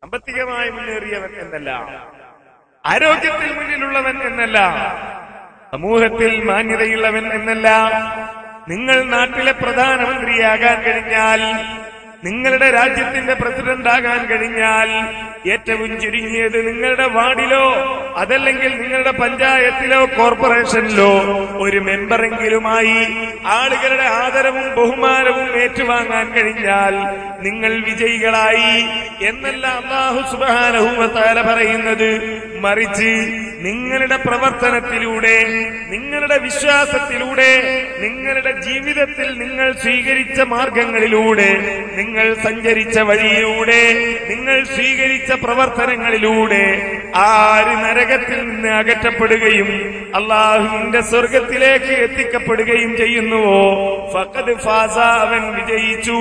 സാമ്പത്തികമായി മുന്നേറിയവൻ എന്നല്ല, ആരോഗ്യത്തിൽ മുന്നിലുള്ളവൻ എന്നല്ല, സമൂഹത്തിൽ മാന്യതയുള്ളവൻ എന്നല്ല. നിങ്ങൾ നാട്ടിലെ പ്രധാനമന്ത്രിയാകാൻ കഴിഞ്ഞാൽ, നിങ്ങളുടെ രാജ്യത്തിന്റെ പ്രസിഡന്റ് ആകാൻ കഴിഞ്ഞാൽ, ഏറ്റവും ചുരുങ്ങിയത് നിങ്ങളുടെ വാർഡിലോ അതല്ലെങ്കിൽ നിങ്ങളുടെ പഞ്ചായത്തിലോ കോർപ്പറേഷനിലോ ഒരു മെമ്പറെങ്കിലുമായി ആളുകളുടെ ആദരവും ബഹുമാനവും ഏറ്റുവാങ്ങാൻ കഴിഞ്ഞാൽ നിങ്ങൾ വിജയികളായി എന്നല്ല അല്ലാഹു സുബ്ഹാനഹു വ തആല പറയുന്നത്. മറിച്ച് നിങ്ങളുടെ പ്രവർത്തനത്തിലൂടെ, നിങ്ങളുടെ വിശ്വാസത്തിലൂടെ, നിങ്ങളുടെ ജീവിതത്തിൽ നിങ്ങൾ സ്വീകരിച്ച മാർഗങ്ങളിലൂടെ, നിങ്ങൾ സഞ്ചരിച്ച വഴിയിലൂടെ, നിങ്ങൾ സ്വീകരിച്ച പ്രവർത്തനങ്ങളിലൂടെ ആര് നരകത്തിൽ നിന്ന് അകറ്റപ്പെടുകയും അല്ലാഹുവിന്റെ സ്വർഗത്തിലേക്ക് എത്തിക്കപ്പെടുകയും ചെയ്യുന്നുവോ ഫഖദ് ഫാസ, അവൻ വിജയിച്ചു.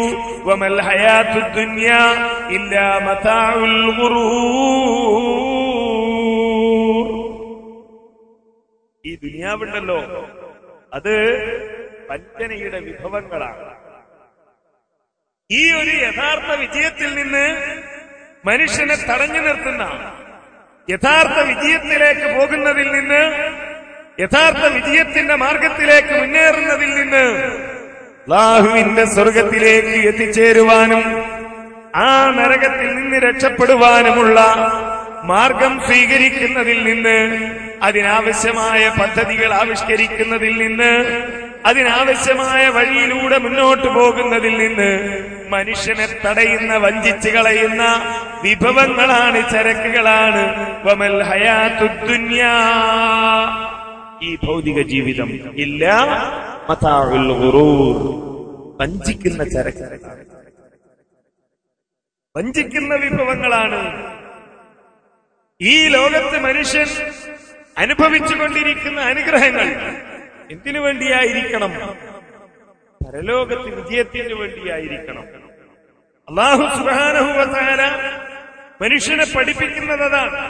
വമൽ ഹയാത്തുദ് ദുനിയാ ഇല്ലാ മതാഉൽ ഗുറൂർ. ഈ ദുനിയാവുണ്ടല്ലോ, അത് വഞ്ചനയുടെ വിഭവങ്ങളാണ്. ഈ ഒരു യഥാർത്ഥ വിജയത്തിൽ നിന്ന് മനുഷ്യനെ തടഞ്ഞു നിർത്തുന്ന, യഥാർത്ഥ വിജയത്തിലേക്ക് പോകുന്നതിൽ നിന്ന്, യഥാർത്ഥ വിജയത്തിന്റെ മാർഗത്തിലേക്ക് മുന്നേറുന്നതിൽ നിന്ന് അല്ലാഹുവിന്റെ സ്വർഗത്തിലേക്ക് എത്തിച്ചേരുവാനും ആ നരകത്തിൽ നിന്ന് രക്ഷപ്പെടുവാനുമുള്ള മാർഗം സ്വീകരിക്കുന്നതിൽ നിന്ന്, അതിനാവശ്യമായ പദ്ധതികൾ ആവിഷ്കരിക്കുന്നതിൽ നിന്ന്, അതിനാവശ്യമായ വഴിയിലൂടെ മുന്നോട്ടു പോകുന്നതിൽ നിന്ന് മനുഷ്യനെ തടയുന്ന, വഞ്ചിച്ചു കളയുന്ന വിഭവങ്ങളാണ്, ചരക്കുകളാണ് വമൽ ഹയാത്തുദ് ദുനിയാ, ഈ ഭൗതിക ജീവിതം. ഇല്ല മതാഉൽ ഗുറൂർ, വഞ്ചിക്കുന്ന ചരക്കുകളാണ്, വഞ്ചിക്കുന്ന വിഭവങ്ങളാണ്. ഈ ലോകത്ത് മനുഷ്യൻ അനുഭവിച്ചുകൊണ്ടിരിക്കുന്ന അനുഗ്രഹങ്ങൾ എന്തിനു വേണ്ടിയായിരിക്കണം? പരലോകത്ത് വിജയത്തിന് വേണ്ടിയായിരിക്കണം. അല്ലാഹു സുബ്ഹാനഹു വ തആല മനുഷ്യനെ പഠിപ്പിക്കുന്നത് അതാണ്.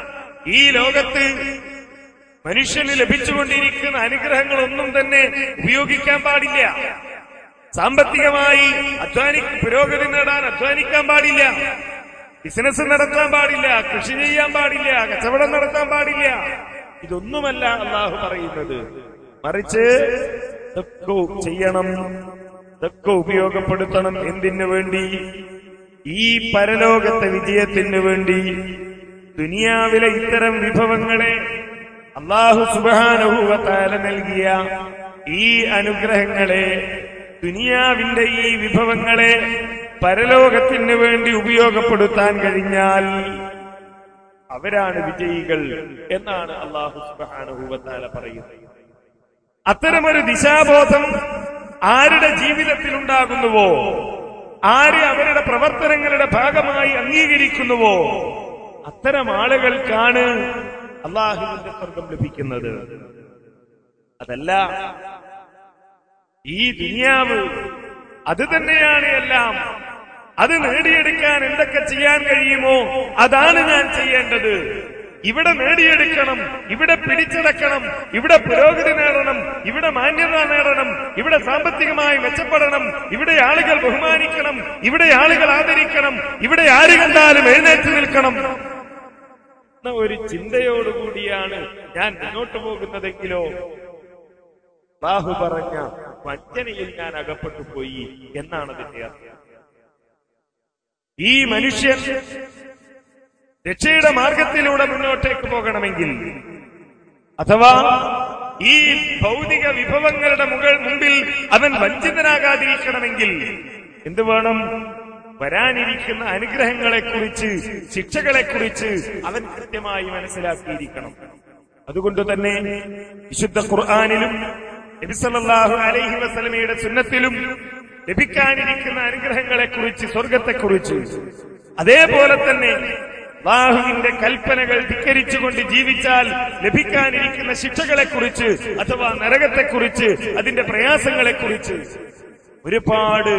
ഈ ലോകത്ത് മനുഷ്യന് ലഭിച്ചുകൊണ്ടിരിക്കുന്ന അനുഗ്രഹങ്ങളൊന്നും തന്നെ ഉപയോഗിക്കാൻ പാടില്ല. സാമ്പത്തികമായി പുരോഗതി നേടാൻ അധ്വാനിക്കാൻ പാടില്ല, ബിസിനസ് നടത്താൻ പാടില്ല, കൃഷി ചെയ്യാൻ പാടില്ല, കച്ചവടം നടത്താൻ പാടില്ല. ഇതൊന്നുമല്ല അല്ലാഹു പറയുന്നത്. മറിച്ച് ഇതൊക്കെ ചെയ്യണം, ഇതൊക്കെ ഉപയോഗപ്പെടുത്തണം. എന്തിനു വേണ്ടി? ഈ പരലോകത്തെ വിജയത്തിന് വേണ്ടി. ദുനിയാവിലെ ഇത്തരം വിഭവങ്ങളെ അല്ലാഹു സുബ്ഹാനഹു വ തആല നൽകിയ ഈ അനുഗ്രഹങ്ങളെ, ദുനിയാവിന്റെ ഈ വിഭവങ്ങളെ പരലോകത്തിന് വേണ്ടി ഉപയോഗപ്പെടുത്താൻ കഴിഞ്ഞാൽ അവരാണ് വിജയികൾ എന്നാണ് അല്ലാഹു സുബ്ഹാനഹു വ തആല പറയുന്നത്. അത്തരമൊരു ദിശാബോധം ആരുടെ ജീവിതത്തിൽ ഉണ്ടാകുന്നുവോ, ആര് അവരുടെ പ്രവർത്തനങ്ങളുടെ ഭാഗമായി അംഗീകരിക്കുന്നുവോ, അത്തരം ആളുകൾക്കാണ് അല്ലാഹുവിന്റെ സ്വർഗം ലഭിക്കുന്നത്. അതല്ല ഈ ദുനിയാവ് അത് തന്നെയാണ് എല്ലാം. അത് നേടിയെടുക്കാൻ എന്തൊക്കെ ചെയ്യാൻ കഴിയുമോ അതാണ് ഞാൻ ചെയ്യേണ്ടത്. ഇവിടെ നേടിയെടുക്കണം, ഇവിടെ പിടിച്ചടക്കണം, ഇവിടെ പുരോഗതി നേടണം, ഇവിടെ മാന്യത നേടണം, ഇവിടെ സാമ്പത്തികമായി മെച്ചപ്പെടണം, ഇവിടെ ആളുകൾ ബഹുമാനിക്കണം, ഇവിടെ ആളുകൾ ആദരിക്കണം, ഇവിടെ ആര് കണ്ടാലും എഴുന്നേറ്റ് നിൽക്കണം എന്ന ഒരു ചിന്തയോടുകൂടിയാണ് ഞാൻ മുന്നോട്ട് പോകുന്നതെങ്കിലോ അല്ലാഹു പറഞ്ഞ വഞ്ചനയിൽ ഞാൻ അകപ്പെട്ടു പോയി എന്നാണ് അതിന്റെ അർത്ഥം. ഈ മനുഷ്യൻ രക്ഷയുടെ മാർഗത്തിലൂടെ മുന്നോട്ടേക്ക് പോകണമെങ്കിൽ, അഥവാ ഈ ഭൗതിക വിഭവങ്ങളുടെ മുമ്പിൽ അവൻ വഞ്ചിതനാകാതിരിക്കണമെങ്കിൽ എന്ത് വേണം? വരാനിരിക്കുന്ന അനുഗ്രഹങ്ങളെക്കുറിച്ച്, ശിക്ഷകളെക്കുറിച്ച് അവൻ കൃത്യമായി മനസ്സിലാക്കിയിരിക്കണം. അതുകൊണ്ട് തന്നെ വിശുദ്ധ ഖുർആനിലും നബി സല്ലല്ലാഹു അലൈഹി വസല്ലമയുടെ സുന്നത്തിലും ലഭിക്കാനിരിക്കുന്ന അനുഗ്രഹങ്ങളെക്കുറിച്ച്, സ്വർഗത്തെക്കുറിച്ച്, അതേപോലെ തന്നെ അല്ലാഹുവിന്റെ കൽപ്പനകൾ ധിക്കരിച്ചുകൊണ്ട് ജീവിച്ചാൽ ലഭിക്കാനിരിക്കുന്ന ശിക്ഷകളെക്കുറിച്ച് അഥവാ നരകത്തെക്കുറിച്ച്, അതിന്റെ പ്രയാസങ്ങളെക്കുറിച്ച് ഒരുപാട്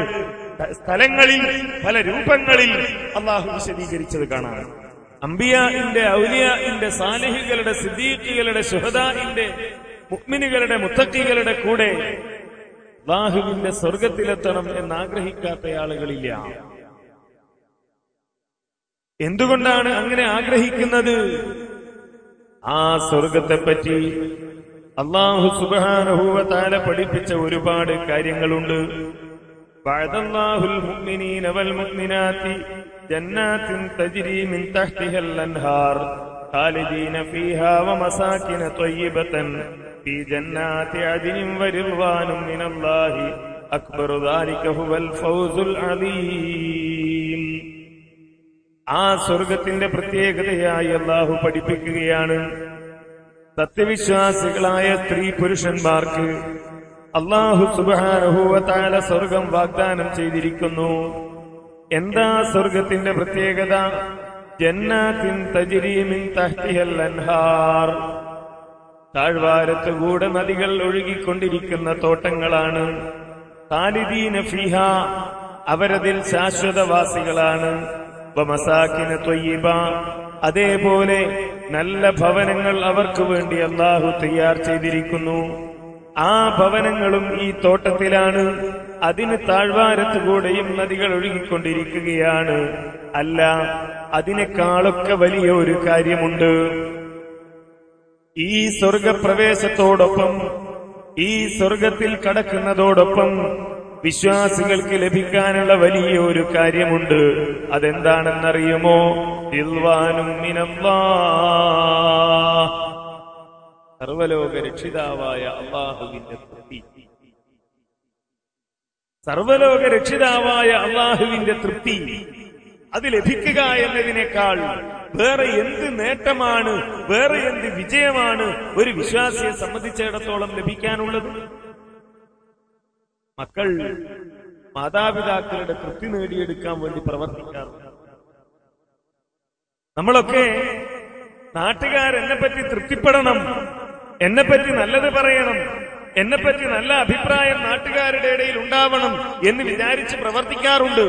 സ്ഥലങ്ങളിൽ, പല രൂപങ്ങളിൽ അല്ലാഹു വിശദീകരിച്ചത് കാണാം. അംബിയാഇന്റെ, ഔലിയാഇന്റെ, സാലിഹുകളുടെ, സിദ്ദീഖുകളുടെ, ശുഹദാഇന്റെ, മുഅ്മിനുകളുടെ, മുത്തഖികളുടെ കൂടെ അല്ലാഹുവിന്റെ സ്വർഗത്തിലെത്തണം എന്നാഗ്രഹിക്കാത്ത ആളുകളില്ല. എന്തുകൊണ്ടാണ് അങ്ങനെ ആഗ്രഹിക്കുന്നത്? ആ സ്വർഗത്തെപ്പറ്റി അല്ലാഹു സുബ്ഹാനഹു വ തആല പഠിപ്പിച്ച ഒരുപാട് കാര്യങ്ങളുണ്ട്. വഅദല്ലാഹുൽ മുഅ്മിനീന വൽ മുഅ്മിനാതി ജന്നാത്തിൻ തജ്രി മിൻ തഹ്തിഹൽ അൻഹാർ ഖാലിദീന ഫീഹാ വമസാകിന ത്വയ്യിബതൻ ഫീ ജന്നാതി അദ്നിൻ വറിദ്വാനും മിനല്ലാഹി അക്ബറു ദാലിക ഹുവൽ ഫൗസുൽ അലീം. ആ സ്വർഗത്തിന്റെ പ്രത്യേകതയായി അല്ലാഹു പഠിപ്പിക്കുകയാണ്. സത്യവിശ്വാസികളായ സ്ത്രീ പുരുഷന്മാർക്ക് അല്ലാഹു സുബ്ഹാനഹു വ തആല സ്വർഗം വാഗ്ദാനം ചെയ്തിരിക്കുന്നു. എന്താ സ്വർഗത്തിന്റെ പ്രത്യേകത? ജന്നാത്തിൻ തജ്രി മിൻ തഹ്തിഹൽ അൻഹാർ, താഴ്വാരത്തുകൂടെ നദികൾ ഒഴുകിക്കൊണ്ടിരിക്കുന്ന തോട്ടങ്ങളാണ്. ഖാലിദീന ഫീഹാ, അവരതിൽ ശാശ്വതവാസികളാണ്. വമസാകിന ത്വയ്യിബ, അതേപോലെ നല്ല ഭവനങ്ങൾ അവർക്ക് വേണ്ടി അല്ലാഹു തയ്യാർ ചെയ്തിരിക്കുന്നു. ആ ഭവനങ്ങളും ഈ തോട്ടത്തിലാണ്. അതിന് താഴ്വാരത്തുകൂടെയും നദികൾ ഒഴുകിക്കൊണ്ടിരിക്കുകയാണ്. അല്ല, അതിനേക്കാളൊക്കെ വലിയ ഒരു കാര്യമുണ്ട്. ഈ സ്വർഗപ്രവേശത്തോടൊപ്പം, ഈ സ്വർഗത്തിൽ കടക്കുന്നതോടൊപ്പം വിശ്വാസികൾക്ക് ലഭിക്കാനുള്ള വലിയ ഒരു കാര്യമുണ്ട്. അതെന്താണെന്നറിയുമോ? റിദ്വാനും മിനല്ലാഹ്, സർവലോക രക്ഷിതാവായ അല്ലാഹുവിന്റെ തൃപ്തി. സർവലോക രക്ഷിതാവായ അല്ലാഹുവിന്റെ തൃപ്തി അത് ലഭിക്കുക എന്നതിനേക്കാൾ വേറെ എന്ത് നേട്ടമാണ്, വേറെ എന്ത് വിജയമാണ് ഒരു വിശ്വാസിയെ സംബന്ധിച്ചിടത്തോളം ലഭിക്കാനുള്ളത്? മക്കൾ മാതാപിതാക്കളുടെ തൃപ്തി നേടിയെടുക്കാൻ വേണ്ടി പ്രവർത്തിക്കാറുണ്ട്. നമ്മളൊക്കെ നാട്ടുകാരെന്നെപ്പറ്റി തൃപ്തിപ്പെടണം, എന്നെപ്പറ്റി നല്ലത് പറയണം, എന്നെപ്പറ്റി നല്ല അഭിപ്രായം നാട്ടുകാരുടെ ഇടയിൽ ഉണ്ടാവണം എന്ന് വിചാരിച്ച് പ്രവർത്തിക്കാറുണ്ട്.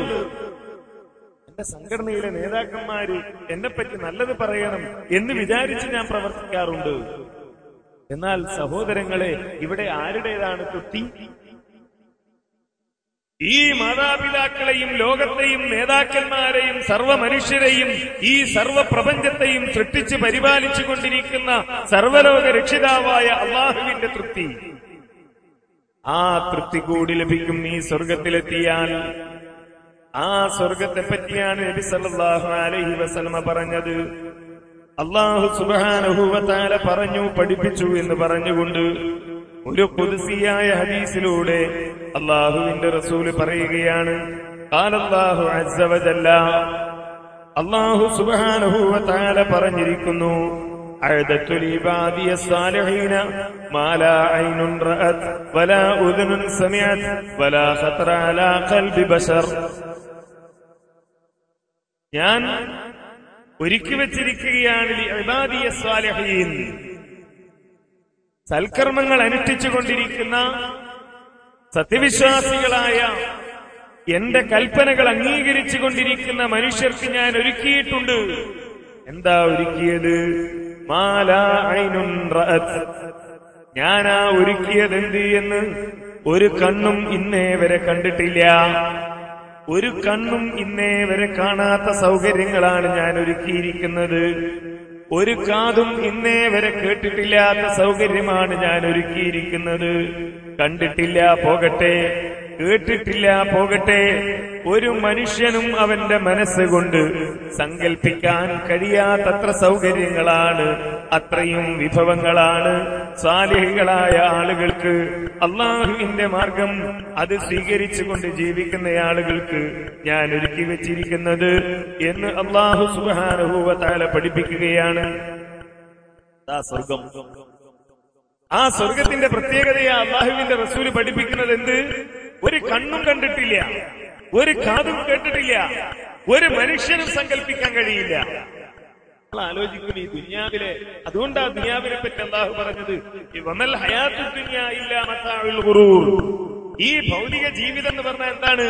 എന്റെ സംഘടനയിലെ നേതാക്കന്മാര് എന്നെപ്പറ്റി നല്ലത് പറയണം എന്ന് വിചാരിച്ച് ഞാൻ പ്രവർത്തിക്കാറുണ്ട്. എന്നാൽ സഹോദരങ്ങളെ, ഇവിടെ ആരുടേതാണ് തൃപ്തി? ഈ മാതാപിതാക്കളെയും ലോകത്തെയും നേതാക്കന്മാരെയും സർവ്വ മനുഷ്യരെയും ഈ സർവ്വ പ്രപഞ്ചത്തെയും സൃഷ്ടിച്ച് പരിപാലിച്ചു കൊണ്ടിരിക്കുന്ന സർവ്വലോക രക്ഷിതാവായ അല്ലാഹുവിന്റെ തൃപ്തി, ആ തൃപ്തി കൂടി ലഭിക്കും ഈ സ്വർഗത്തിലെത്തിയാൽ. ആ സ്വർഗത്തെ പറ്റിയാണ് നബി സല്ലല്ലാഹു അലൈഹി വസല്ലമ പറഞ്ഞത്. അല്ലാഹു സുബ്ഹാനഹു വ തആല പറഞ്ഞു, പഠിപ്പിച്ചു എന്ന് പറഞ്ഞുകൊണ്ട് ഒരു ഖുദ്സിയായ ഹദീസിലൂടെ അല്ലാഹുവിന്റെ റസൂൽ പറയുകയാണ്. ഖാലല്ലാഹു അസ്സ വജല്ല, അല്ലാഹു സുബ്ഹാനഹു വ തആല പറഞ്ഞിരിക്കുന്നു, അഅദതു ലിബാദിയ സ്സാലിഹീന മാ ലാ ഐനുൻ റഅത് വലാ ഉദുനുൻ സമിഅത് വലാ ഖതറ അലാ ഖൽബി ബശർ. ഞാൻ ഒരുക്കി വെച്ചിരിക്കുകയാണ് ലിഇബാദിയ സ്സാലിഹീൻ, സൽക്കർമ്മങ്ങൾ അനുഷ്ഠിച്ചുകൊണ്ടിരിക്കുന്ന സത്യവിശ്വാസികളായ എന്റെ കൽപ്പനകൾ അംഗീകരിച്ചു കൊണ്ടിരിക്കുന്ന മനുഷ്യർക്ക് ഞാൻ ഒരുക്കിയിട്ടുണ്ട്. എന്താ ഒരുക്കിയത്? മാ ലാ ഐനുൻ റഅത്, ഞാനാ ഒരുക്കിയതെന്ത് എന്ന് ഒരു കണ്ണും ഇന്നേ വരെ കണ്ടിട്ടില്ല. ഒരു കണ്ണും ഇന്നേ വരെ കാണാത്ത സൗകര്യങ്ങളാണ് ഞാൻ ഒരുക്കിയിരിക്കുന്നത്. ഒരു കാതും ഇന്നേ വരെ കേട്ടിട്ടില്ലാത്ത സൗകര്യമാണ് ഞാൻ ഒരുക്കിയിരിക്കുന്നത്. കണ്ടിട്ടില്ല പോകട്ടെ, കേട്ടിട്ടില്ല പോകട്ടെ, ഒരു മനുഷ്യനും അവന്റെ മനസ്സുകൊണ്ട് സങ്കൽപ്പിക്കാൻ കഴിയാത്തത്ര സൗകര്യങ്ങളാണ്, അത്രയും വിഭവങ്ങളാണ് സാലിഹുകളായ ആളുകൾക്ക്, അല്ലാഹുവിന്റെ മാർഗം അത് സ്വീകരിച്ചുകൊണ്ട് ജീവിക്കുന്ന ആളുകൾക്ക് ഞാൻ ഒരുക്കി വെച്ചിരിക്കുന്നത് എന്ന് അല്ലാഹു സുബ്ഹാനഹു വ തആല പഠിപ്പിക്കുകയാണ്. ആ സ്വർഗം, ആ സ്വർഗത്തിന്റെ പ്രത്യേകതയാ അല്ലാഹുവിന്റെ റസൂല് പഠിപ്പിക്കുന്നത് എന്ത്? ഒരു കണ്ണും കണ്ടിട്ടില്ല, ഒരു കാതും കേട്ടിട്ടില്ല, ഒരു മനുഷ്യനും സങ്കല്പിക്കാൻ കഴിയില്ല. നമ്മൾ ആലോചിക്കും ഈ ദുനിയാവിലെ, അതുകൊണ്ടാ ദുനിയാവിനെ പറ്റി അല്ലാഹു പറഞ്ഞത് വമൽ ഹയാത്തുദ് ദുനിയാ ഇല്ലാ മതാഉൽ ഗുറൂർ. ഈ ഭൗതിക ജീവിതം എന്ന് പറഞ്ഞാൽ എന്താണ്?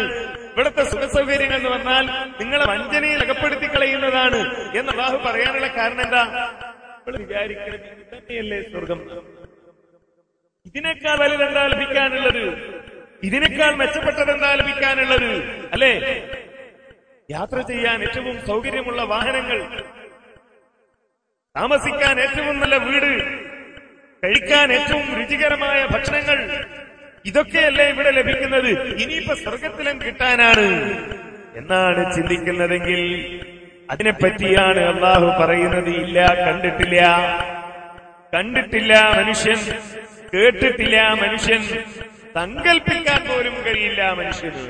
ഇവിടുത്തെ സുഖസൗകര്യങ്ങൾ എന്ന് പറഞ്ഞാൽ നിങ്ങളെ വഞ്ചനയിൽ അകപ്പെടുത്തി കളയുന്നതാണ് എന്ന് അല്ലാഹു പറയാനുള്ള കാരണം എന്താ? നമ്മൾ വിചാരിക്കുന്നത് ഇത് തന്നെയല്ലേ സ്വർഗം, ഇതിനേക്കാൾ വലുതെന്താ ലഭിക്കാനുള്ളത്, ഇതിനേക്കാൾ മെച്ചപ്പെട്ടത് എന്താ ലഭിക്കാനുള്ളത്, അല്ലേ? യാത്ര ചെയ്യാൻ ഏറ്റവും സൗകര്യമുള്ള വാഹനങ്ങൾ, താമസിക്കാൻ ഏറ്റവും നല്ല വീട്, കഴിക്കാൻ ഏറ്റവും രുചികരമായ ഭക്ഷണങ്ങൾ, ഇതൊക്കെയല്ലേ ഇവിടെ ലഭിക്കുന്നത്. ഇനിയിപ്പോ സ്വർഗത്തിലും കിട്ടാനാണ് എന്നാണ് ചിന്തിക്കുന്നതെങ്കിൽ അതിനെപ്പറ്റിയാണ് അള്ളാഹു പറയുന്നത്. ഇല്ല, കണ്ടിട്ടില്ല മനുഷ്യൻ, കേട്ടിട്ടില്ല മനുഷ്യൻ, സങ്കൽപ്പിക്കാൻ പോലും കഴിയില്ല മനുഷ്യന്.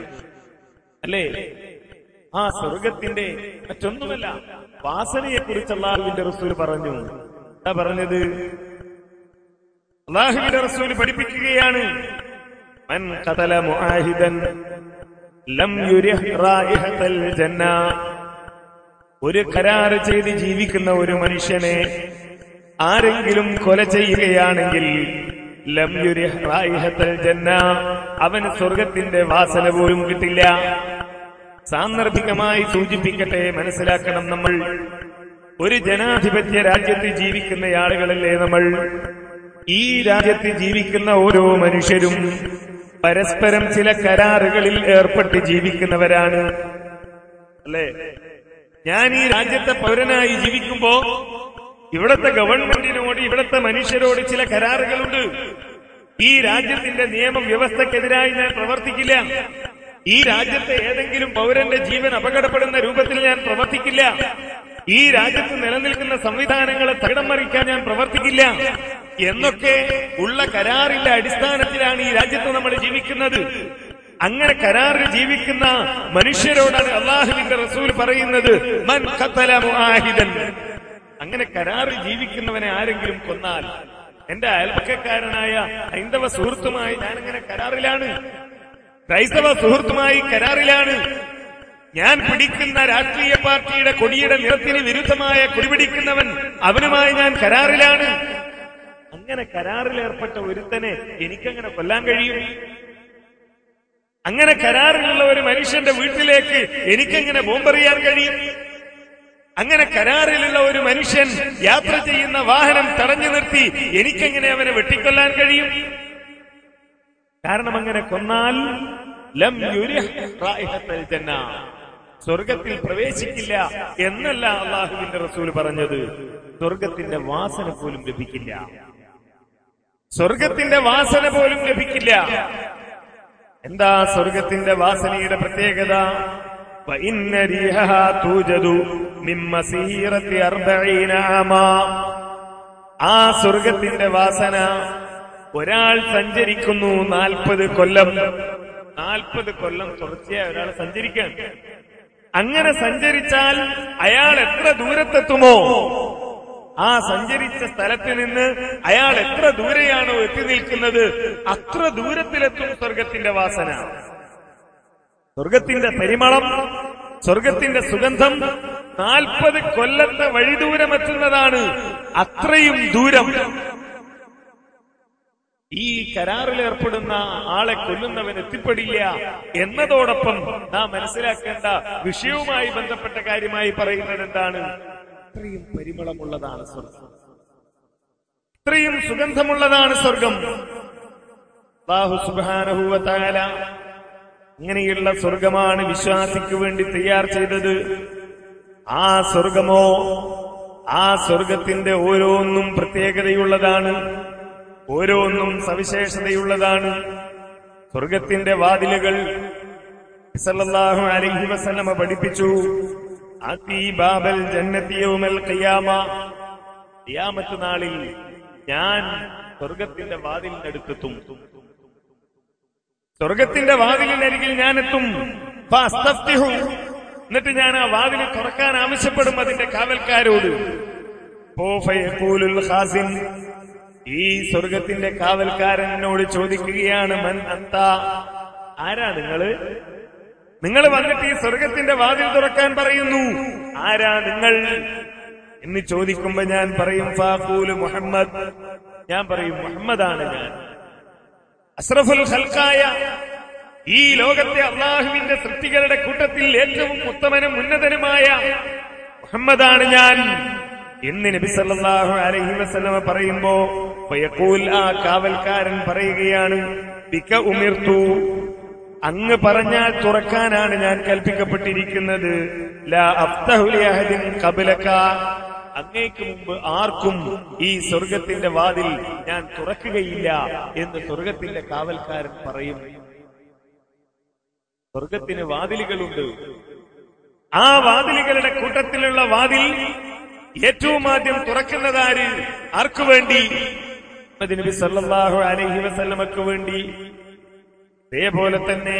അല്ലേ? ആ സ്വർഗത്തിന്റെ മറ്റൊന്നുമല്ല, വാസനയെക്കുറിച്ച് അള്ളാഹുവിന്റെ റസൂൽ പറഞ്ഞു. എന്താ പറഞ്ഞത്? അള്ളാഹുവിന്റെ റസൂൽ പഠിപ്പിക്കുകയാണ്, മൻ ഖതല മുആഹിദൻ ലം യുരിഹ് റായിഹത്തൽ ജന്ന. ഒരു കരാർ ചെയ്ത് ജീവിക്കുന്ന ഒരു മനുഷ്യനെ ആരെങ്കിലും കൊല ചെയ്യുകയാണെങ്കിൽ ലം യുരിഹ് റായിഹത്തൽ ജന്ന, അവന് സ്വർഗത്തിന്റെ വാസന പോലും കിട്ടില്ല. സാന്ദർഭികമായി സൂചിപ്പിക്കട്ടെ, മനസ്സിലാക്കണം. നമ്മൾ ഒരു ജനാധിപത്യ രാജ്യത്ത് ജീവിക്കുന്ന ആളുകളല്ലേ നമ്മൾ. ഈ രാജ്യത്ത് ജീവിക്കുന്ന ഓരോ മനുഷ്യരും പരസ്പരം ചില കരാറുകളിൽ ഏർപ്പെട്ട് ജീവിക്കുന്നവരാണ്, അല്ലേ? ഞാൻ ഈ രാജ്യത്തെ പൗരനായി ജീവിക്കുമ്പോ ഇവിടത്തെ ഗവൺമെന്റിനോട്, ഇവിടത്തെ മനുഷ്യരോട് ചില കരാറുകളുണ്ട്. ഈ രാജ്യത്തിന്റെ നിയമം വ്യവസ്ഥക്കെതിരായി ഞാൻ പ്രവർത്തിക്കില്ല. ഈ രാജ്യത്തെ ഏതെങ്കിലും പൗരന്റെ ജീവൻ അപകടപ്പെടുന്ന രൂപത്തിൽ ഞാൻ പ്രവർത്തിക്കില്ല. ഈ രാജ്യത്ത് നിലനിൽക്കുന്ന സംവിധാനങ്ങളെ തകിടം മറിക്കാൻ ഞാൻ പ്രവർത്തിക്കില്ല എന്നൊക്കെ ഉള്ള കരാറിന്റെ അടിസ്ഥാനത്തിലാണ് ഈ രാജ്യത്ത് നമ്മൾ ജീവിക്കുന്നത്. അങ്ങനെ കരാറിൽ ജീവിക്കുന്ന മനുഷ്യരോടാണ് അള്ളാഹുവിന്റെ റസൂൽ പറയുന്നത്, മൻ ഖതല മുആഹിദൻ. അങ്ങനെ കരാറിൽ ജീവിക്കുന്നവനെ ആരെങ്കിലും കൊന്നാൽ, എന്റെ അയൽപക്കക്കാരനായ ഹൈന്ദവ സുഹൃത്തുമായി ഞാനിങ്ങനെ കരാറിലാണ്, ക്രൈസ്തവ സുഹൃത്തുമായി കരാറിലാണ്, ഞാൻ പിടിക്കുന്ന രാഷ്ട്രീയ പാർട്ടിയുടെ കൊടിയുടെ നിറത്തിന് വിരുദ്ധമായ കൊടി പിടിക്കുന്നവൻ, അവനുമായി ഞാൻ കരാറിലാണ്. അങ്ങനെ കരാറിൽ ഏർപ്പെട്ട ഒരുത്തനെ എനിക്കങ്ങനെ കൊല്ലാൻ കഴിയും? അങ്ങനെ കരാറിലുള്ള ഒരു മനുഷ്യന്റെ വീട്ടിലേക്ക് എനിക്കെങ്ങനെ ബോംബെറിയാൻ കഴിയും? അങ്ങനെ കരാറിലുള്ള ഒരു മനുഷ്യൻ യാത്ര ചെയ്യുന്ന വാഹനം തടഞ്ഞു നിർത്തി എനിക്കെങ്ങനെ അവനെ വെട്ടിക്കൊല്ലാൻ കഴിയും? കാരണം അങ്ങനെ കൊന്നാൽ ലം യുരിഹ് റായിഹത്തൽ ജന്ന, സ്വർഗത്തിൽ പ്രവേശിക്കില്ല എന്നല്ല അള്ളാഹുവിന്റെ റസൂൽ പറഞ്ഞത്. സ്വർഗത്തിന്റെ വാസന പോലും ലഭിക്കില്ല. സ്വർഗത്തിന്റെ വാസന പോലും ലഭിക്കില്ല. എന്താ സ്വർഗത്തിന്റെ വാസനയുടെ പ്രത്യേകത? വഇന്ന റീഹഹാ തൂജദു മിൻ മസീറത്തി 40 ആമാ. ആ സ്വർഗത്തിന്റെ വാസന ഒരാൾ സഞ്ചരിക്കുന്നു 40 കൊല്ലം. 40 കൊല്ലം തുടർച്ചയായി ഒരാൾ സഞ്ചരിക്കാൻ. അങ്ങനെ സഞ്ചരിച്ചാൽ അയാൾ എത്ര ദൂരത്തെത്തുമോ, ആ സഞ്ചരിച്ച സ്ഥലത്ത് നിന്ന് അയാൾ എത്ര ദൂരെയാണോ എത്തി നിൽക്കുന്നത്, അത്ര ദൂരത്തിലെത്തും സ്വർഗത്തിന്റെ വാസന. സ്വർഗത്തിന്റെ പരിമളം, സ്വർഗത്തിന്റെ സുഗന്ധം 40 കൊല്ലത്തെ വഴിദൂരമെത്തുന്നതാണ്. അത്രയും ദൂരം ഈ കരാറിൽ ഏർപ്പെടുന്ന ആളെ കൊല്ലുന്നവൻ എത്തിപ്പെടില്ല എന്നതോടൊപ്പം നാം മനസ്സിലാക്കേണ്ട വിഷയവുമായി ബന്ധപ്പെട്ട കാര്യമായി പറയുന്നത് എന്താണ്? ഇത്രയും പരിമളമുള്ളതാണ് സ്വർഗം, ഇത്രയും സുഗന്ധമുള്ളതാണ് സ്വർഗം. അല്ലാഹു സുബ്ഹാനഹു വ തആല ഇങ്ങനെയുള്ള സ്വർഗമാണ് വിശ്വാസിക്ക് വേണ്ടി തയ്യാർ ചെയ്തത്. ആ സ്വർഗമോ, ആ സ്വർഗത്തിന്റെ ഓരോന്നും പ്രത്യേകതയുള്ളതാണ്, ഓരോന്നും സവിശേഷതയുള്ളതാണ്. സ്വർഗത്തിന്റെ വാതിലുകൾ സല്ലല്ലാഹു അലൈഹി വസല്ലമ പഠിപ്പിച്ചു, ആതി ബാബൽ ജന്നതി യൗമൽ ഖിയാമ. ഖിയാമത്ത് നാളിൽ ഞാൻ സ്വർഗത്തിന്റെ വാതിലിനടുത്തെത്തും, സ്വർഗത്തിന്റെ വാതിലിനരികിൽ ഞാൻ എത്തും. ഫാസ്തഫ്തിഹു, എന്നിട്ട് ഞാൻ ആ വാതിൽ തുറക്കാൻ ആവശ്യപ്പെടും അതിന്റെ കാവൽക്കാരോട്. ഫയഖൂലുൽ ഖാസിൻ, ഈ സ്വർഗത്തിന്റെ കാവൽക്കാരൻ എന്നോട് ചോദിക്കുകയാണ്, മൻ അന്ത, ആരാ നിങ്ങള്? നിങ്ങൾ വന്നിട്ട് ഈ സ്വർഗത്തിന്റെ വാതിൽ തുറക്കാൻ പറയുന്നു, ആരാ നിങ്ങൾ എന്ന് ചോദിക്കുമ്പോ ഞാൻ പറയും ഫാഖൂലു മുഹമ്മദ്, ഞാൻ പറയും മുഹമ്മദാണ് ഞാൻ. അസ്റഫുൽ ഖൽഖായ ഈ ലോകത്തെ അള്ളാഹുവിന്റെ സൃഷ്ടികളുടെ കൂട്ടത്തിൽ ഏറ്റവും ഉത്തമനും ഉന്നതനുമായ മുഹമ്മദാണ് ഞാൻ എന്ന് നബി സല്ലല്ലാഹു അലൈഹി വസല്ലമ പറയുമ്പോ ഫയഖൂൽ, ആ കാവൽക്കാരൻ പറയുകയാണ്, ബിക ഉമിർതു, അങ്ങ് പറഞ്ഞാൽ തുറക്കാനാണ് ഞാൻ കൽപ്പിക്കപ്പെട്ടിരിക്കുന്നത്. ലാ അഫ്തഹു ലിഅഹദിൻ ഖബ്ലക, അങ്ങേക്ക് മുമ്പ് ആർക്കും ഈ സ്വർഗത്തിന്റെ വാതിൽ ഞാൻ തുറക്കുകയില്ല എന്ന് സ്വർഗത്തിന്റെ കാവൽക്കാരൻ പറയും. സ്വർഗത്തിന് വാതിലുകളുണ്ട്. ആ വാതിലുകളുടെ കൂട്ടത്തിലുള്ള വാതിൽ ഏറ്റവും ആദ്യം തുറക്കുന്നതാര്? ആർക്കു വേണ്ടി? നബി സല്ലല്ലാഹു അലൈഹി വസല്ലമക്ക് വേണ്ടി. അതേപോലെ തന്നെ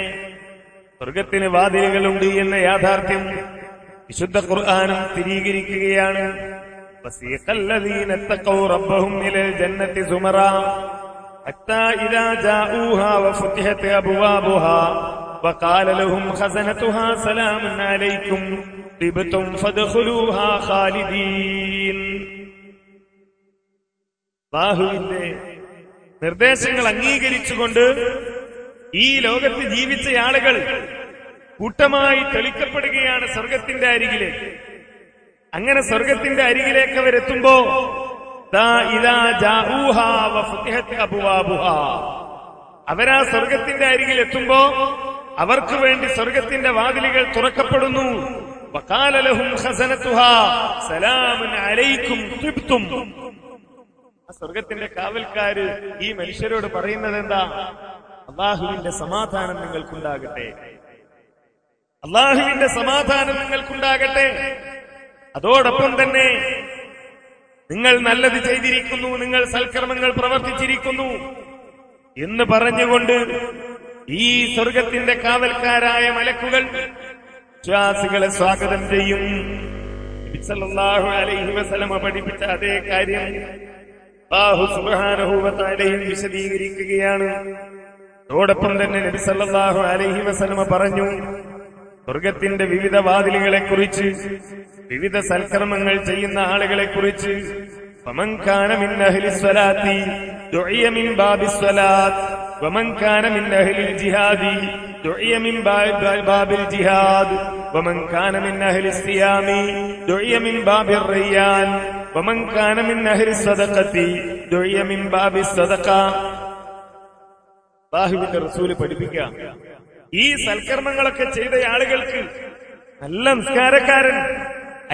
സ്വർഗത്തിന് വാതിലുകളുണ്ട് എന്ന യാഥാർത്ഥ്യം വിശുദ്ധ ഖുർആനും സ്ഥിരീകരിക്കുകയാണ്. വസീഖല്ലദീന തഖൗ റബ്ബഹും ഇലൽ ജന്നത്തി സുമറാ ഹത്താ ഇദാ ജാഊഹാ വഫുതിഹത് അബ്വാബുഹാ വഖാല ലഹും ഖസനതുഹാ സലാമുൻ അലൈക്കും തിബ്തും ഫദ്ഖുലൂഹാ ഖാലിദീൻ. അല്ലാഹുവിന്റെ നിർദ്ദേശങ്ങൾ അംഗീകരിച്ചുകൊണ്ട് ഈ ലോകത്ത് ജീവിച്ച ആളുകൾ കൂട്ടമായി തെളിക്കപ്പെടുകയാണ് സ്വർഗത്തിന്റെ അരികിലേക്ക്. അങ്ങനെ സ്വർഗത്തിന്റെ അരികിലേക്ക് അവരെത്തുമ്പോ അവരാ സ്വർഗത്തിന്റെ അരികിൽ എത്തുമ്പോ അവർക്ക് വേണ്ടി സ്വർഗത്തിന്റെ വാതിലുകൾ തുറക്കപ്പെടുന്നു. വഖാല ലഹും ഖസനതുഹാ സലാമുൻ അലൈക്കും തിബ്തും. സ്വർഗത്തിന്റെ കാവൽക്കാര് ഈ മനുഷ്യരോട് പറയുന്നത് എന്താ? അല്ലാഹുവിന്റെ സമാധാനം നിങ്ങൾക്കുണ്ടാകട്ടെ, അല്ലാഹുവിന്റെ സമാധാനം നിങ്ങൾക്കുണ്ടാകട്ടെ. അതോടൊപ്പം തന്നെ നിങ്ങൾ നല്ലത് ചെയ്തിരിക്കുന്നു, നിങ്ങൾ സൽക്കർമ്മങ്ങൾ പ്രവർത്തിച്ചിരിക്കുന്നു എന്ന് പറഞ്ഞുകൊണ്ട് ഈ സ്വർഗത്തിന്റെ കാവൽക്കാരായ മലക്കുകൾ വിശ്വാസികളെ സ്വാഗതം ചെയ്യും. നബി സല്ലല്ലാഹു അലൈഹി വസല്ലമ പഠിപ്പിച്ച അതേ കാര്യം അല്ലാഹു സുബ്ഹാനഹു വ തആലയും വിശദീകരിക്കുകയാണ്. അതോടൊപ്പം തന്നെ നബി സല്ലല്ലാഹു അലൈഹി വസല്ലമ പറഞ്ഞു, സ്വർഗത്തിന്റെ വിവിധ വാതിലുകളെ കുറിച്ച്, വിവിധ സൽക്കർമ്മങ്ങൾ ചെയ്യുന്ന ആളുകളെ കുറിച്ച്, ഫമൻ കാന മിൻ അഹ്ലിസ് സ്വലാത്തി ദുഇയ മിൻ ബാബിസ് സ്വലാത്ത് വമൻ കാന മിൻ അഹ്ലിൽ ജിഹാദി ദുഇയ മിൻ ബാബിൽ ജിഹാദ് വമൻ കാന മിൻ അഹ്ലിസ് സിയാമി ദുഇയ മിൻ ബാബിർ റയ്യാൻ വമൻ കാന മിൻ അഹ്ലിസ് സദഖത്തി ദുഇയ മിൻ ബാബിസ് സദഖ. അല്ലാഹുവിന്റെ റസൂല് പഠിപ്പിക്കുക, ഈ സൽക്കർമ്മങ്ങളൊക്കെ ചെയ്ത ആളുകൾക്ക് നല്ല നിസ്കാരക്കാരൻ,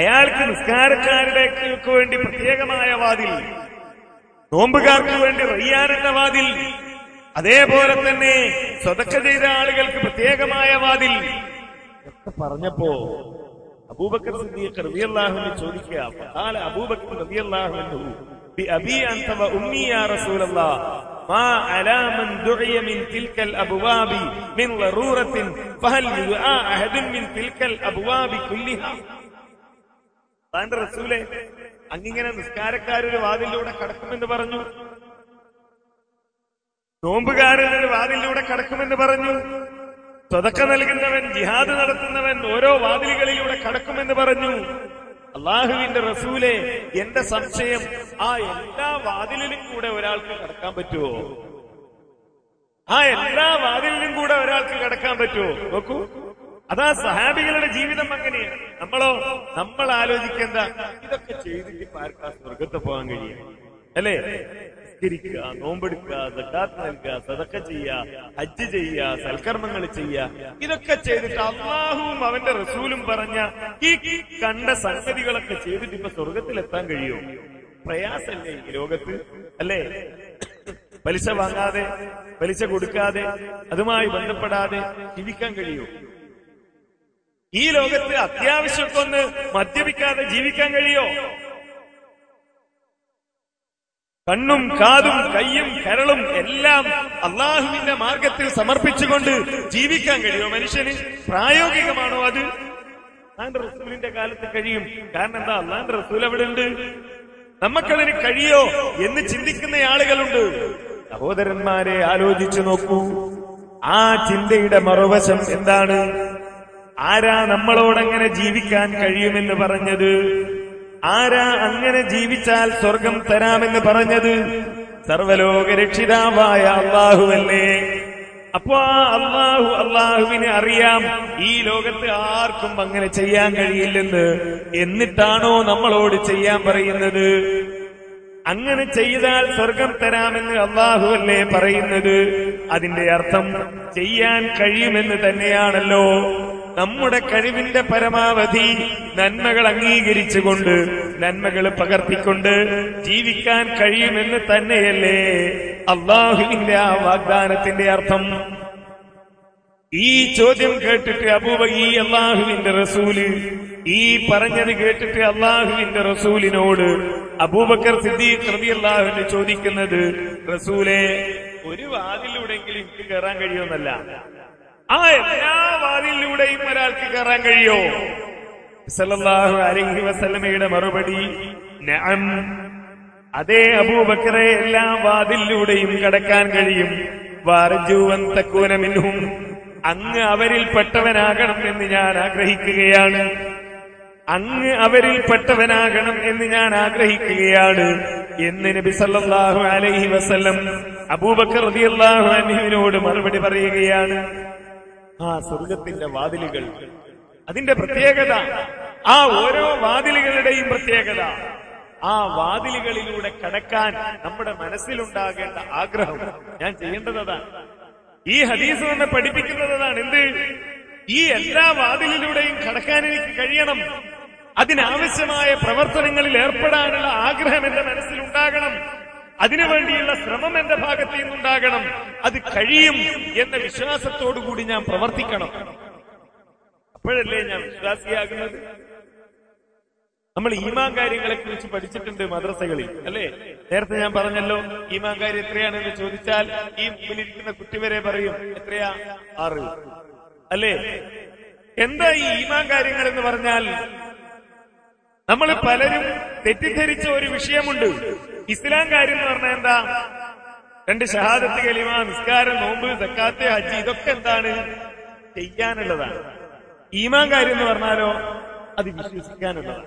അയാൾക്ക് നിസ്കാരക്കാരുടെ വേണ്ടി പ്രത്യേകമായ വാതിൽ, നോമ്പുകാർക്ക് വേണ്ടി റയ്യാൻ എന്ന വാതിൽ, അതേപോലെ തന്നെ സദഖ ചെയ്ത ആളുകൾക്ക് പ്രത്യേകമായ വാതിൽ ഒക്കെ പറഞ്ഞപ്പോ അബൂബക്കർ സിദ്ദീഖ് റളിയല്ലാഹു അൻഹു ചോദിക്കുക, ഖാല അബൂബക്കർ റളിയല്ലാഹു അൻഹു ബിഅബി അൻത വ ഉമ്മി യാ റസൂലല്ലാഹ് മാ അലാ മൻ ദുഇയ മിൻ തിൽകൽ അബ്വാബി മിൻ ളറൂറത്തിൻ ഫഹൽ യുആ അഹദുൻ മിൻ തിൽകൽ അബ്വാബി കുല്ലിഹാ. താങ്കളുടെ റസൂലേ, അങ്ങിങ്ങനെ നിസ്കാരക്കാരൊരു വാതിലൂടെ കടക്കുമെന്ന് പറഞ്ഞു, നോമ്പുകാരൊരു വാതിലൂടെ കടക്കുമെന്ന് പറഞ്ഞു, സദഖ നൽകുന്നവൻ, ജിഹാദ് നടത്തുന്നവൻ ഓരോ വാതിലുകളിലൂടെ കടക്കുമെന്ന് പറഞ്ഞു. അല്ലാഹുവിന്റെ റസൂലേ, എന്റെ സംശയം, ആ എല്ലാ വാതിലിലും കൂടെ ഒരാൾക്ക് കടക്കാൻ പറ്റുമോ? ആ എല്ലാ വാതിലിലും കൂടെ ഒരാൾക്ക് കടക്കാൻ പറ്റുമോ? നോക്കൂ, അതാ സഹാബികളുടെ ജീവിതം അങ്ങനെയാണ്. നമ്മൾ ആലോചിക്കേണ്ട, ഇതൊക്കെ ചെയ്തിട്ട് ആർക്കാ സ്വർഗത്ത് പോകാൻ കഴിയും? അല്ലേ? നിസ്കരിക്കുക, നോമ്പെടുക്കുക, സകാത്ത് നൽകുക, സദഖ ചെയ്യുക, ഹജ്ജ് ചെയ്യുക, സൽക്കർമ്മങ്ങൾ ചെയ്യുക, ഇതൊക്കെ ചെയ്തിട്ട് അല്ലാഹുവും അവന്റെ റസൂലും പറഞ്ഞ ഈ കണ്ട സംഗതികളൊക്കെ ചെയ്തിട്ട് ഇപ്പൊ സ്വർഗത്തിലെത്താൻ കഴിയുമോ? പ്രയാസല്ലേ ഈ ലോകത്ത്, അല്ലേ? പലിശ വാങ്ങാതെ, പലിശ കൊടുക്കാതെ, അതുമായി ബന്ധപ്പെടാതെ ജീവിക്കാൻ കഴിയുമോ? ഈ ലോകത്ത് അത്യാവശ്യമൊക്കെ മദ്യപിക്കാതെ ജീവിക്കാൻ കഴിയോ? കണ്ണും കാതും കയ്യും കരളും എല്ലാം അള്ളാഹുവിന്റെ മാർഗത്തിൽ സമർപ്പിച്ചുകൊണ്ട് ജീവിക്കാൻ കഴിയോ മനുഷ്യന്? പ്രായോഗികമാണോ അത്? അള്ളാന്റെ റസൂലിന്റെ കാലത്ത് കഴിയും. കാരണം എന്താ? അള്ളാന്റെ റസൂൽ അവിടെ ഉണ്ട്. നമുക്കതിന് കഴിയോ എന്ന് ചിന്തിക്കുന്ന ആളുകളുണ്ട്. സഹോദരന്മാരെ, ആലോചിച്ചു നോക്കൂ, ആ ചിന്തയുടെ മറുവശം എന്താണ്? ആരാ നമ്മളോടങ്ങനെ ജീവിക്കാൻ കഴിയുമെന്ന് പറഞ്ഞത്? ആരാ അങ്ങനെ ജീവിച്ചാൽ സ്വർഗം തരാമെന്ന് പറഞ്ഞത്? സർവലോക രക്ഷിതാവായ അല്ലാഹുവല്ലേ. അപ്പോ ആ അല്ലാഹുവിനെ അറിയാം ഈ ലോകത്ത് ആർക്കും അങ്ങനെ ചെയ്യാൻ കഴിയില്ലെന്ന്. എന്നിട്ടാണോ നമ്മളോട് ചെയ്യാൻ പറയുന്നത്? അങ്ങനെ ചെയ്താൽ സ്വർഗം തരാമെന്ന് അല്ലാഹുവല്ലേ പറയുന്നത്. അതിന്റെ അർത്ഥം ചെയ്യാൻ കഴിയുമെന്ന് തന്നെയാണല്ലോ. നമ്മുടെ കഴിവിന്റെ പരമാവധി നന്മകൾ അംഗീകരിച്ചുകൊണ്ട് നന്മകൾ പകർത്തിക്കൊണ്ട് ജീവിക്കാൻ കഴിയുമെന്ന് തന്നെയല്ലേ അല്ലാഹുവിന്റെ ആ വാഗ്ദാനത്തിന്റെ അർത്ഥം. ഈ ചോദ്യം കേട്ടിട്ട് അല്ലാഹുവിന്റെ റസൂല് ഈ പറഞ്ഞത് കേട്ടിട്ട് അല്ലാഹുവിന്റെ റസൂലിനോട് അബൂബക്കർ സിദ്ദീഖ് റളിയല്ലാഹു അൻഹു ചോദിക്കുന്നത്, റസൂലേ, ഒരു വാതിലൂടെങ്കിലും എനിക്ക് കയറാൻ കഴിയുമെന്നല്ല, ആ എല്ലാ വാതിലൂടെയും ഒരാൾക്ക് കയറാൻ കഴിയോ? സല്ലല്ലാഹു അലൈഹി വസല്ലമയുടെ മറുപടി, നഅം, അതേ അബൂബക്കറെ, എല്ലാ വാതിലൂടെയും കടക്കാൻ കഴിയും. വഅർജു അൻ തകൂന മിൻഹും, അങ്ങ് അവരിൽപ്പെട്ടവനാകണം എന്ന് ഞാൻ ആഗ്രഹിക്കുകയാണ്. അങ്ങ് അവരിൽപ്പെട്ടവനാകണം എന്ന് ഞാൻ ആഗ്രഹിക്കുകയാണ് എന്ന് നബി സല്ലല്ലാഹു അലൈഹി വസല്ലം അബൂബക്കർ റളിയല്ലാഹു അൻഹുവിനോട് മറുപടി പറയുകയാണ്. ആ സ്വർഗത്തിന്റെ വാതിലുകൾ, അതിന്റെ പ്രത്യേകത, ആ ഓരോ വാതിലുകളുടെയും പ്രത്യേകത, ആ വാതിലുകളിലൂടെ കടക്കാൻ നമ്മുടെ മനസ്സിലുണ്ടാകേണ്ട ആഗ്രഹം ഞാൻ ചെയ്യേണ്ടതാണ്. ഈ ഹദീസ് നമ്മെ പഠിപ്പിക്കുന്നതാണ്. എന്ത്? ഈ എല്ലാ വാതിലിലൂടെയും കടക്കാൻ എനിക്ക് കഴിയണം. അതിനാവശ്യമായ പ്രവർത്തനങ്ങളിൽ ഏർപ്പെടാനുള്ള ആഗ്രഹം എന്റെ മനസ്സിലുണ്ടാകണം. അതിനുവേണ്ടിയുള്ള ശ്രമം എന്റെ ഭാഗത്ത് നിന്നുണ്ടാകണം. അത് കഴിയും എന്ന വിശ്വാസത്തോടുകൂടി ഞാൻ പ്രവർത്തിക്കണം. അപ്പോഴല്ലേ ഞാൻ വിശ്വാസിയാകുന്നത്. നമ്മൾ ഈമാൻ കാര്യങ്ങളെ കുറിച്ച് പഠിച്ചിട്ടുണ്ട് മദ്രസകളിൽ, അല്ലേ? നേരത്തെ ഞാൻ പറഞ്ഞല്ലോ, ഈമാൻ കാര്യം എത്രയാണെന്ന് ചോദിച്ചാൽ ഈ മുമ്പിലിരിക്കുന്ന കുട്ടി വരെ പറയും, എത്രയാ? 6, അല്ലേ? എന്താ ഈ ഈമാൻ കാര്യങ്ങൾ എന്ന് പറഞ്ഞാൽ? നമ്മൾ പലരും തെറ്റിദ്ധരിച്ച ഒരു വിഷയമുണ്ട്. ഇസ്ലാം കാര്യം എന്ന് പറഞ്ഞാൽ എന്താ? 2 ഷഹാദത്ത് കലിമ, നിസ്കാരം, നോമ്പ്, സക്കാത്ത്, ഹജ്ജ്, ഇതൊക്കെ എന്താണ്? ചെയ്യാനുള്ളതാണ്. ഈമാൻ കാര്യം എന്ന് പറഞ്ഞാലോ അത് വിശ്വസിക്കാനുള്ളതാണ്.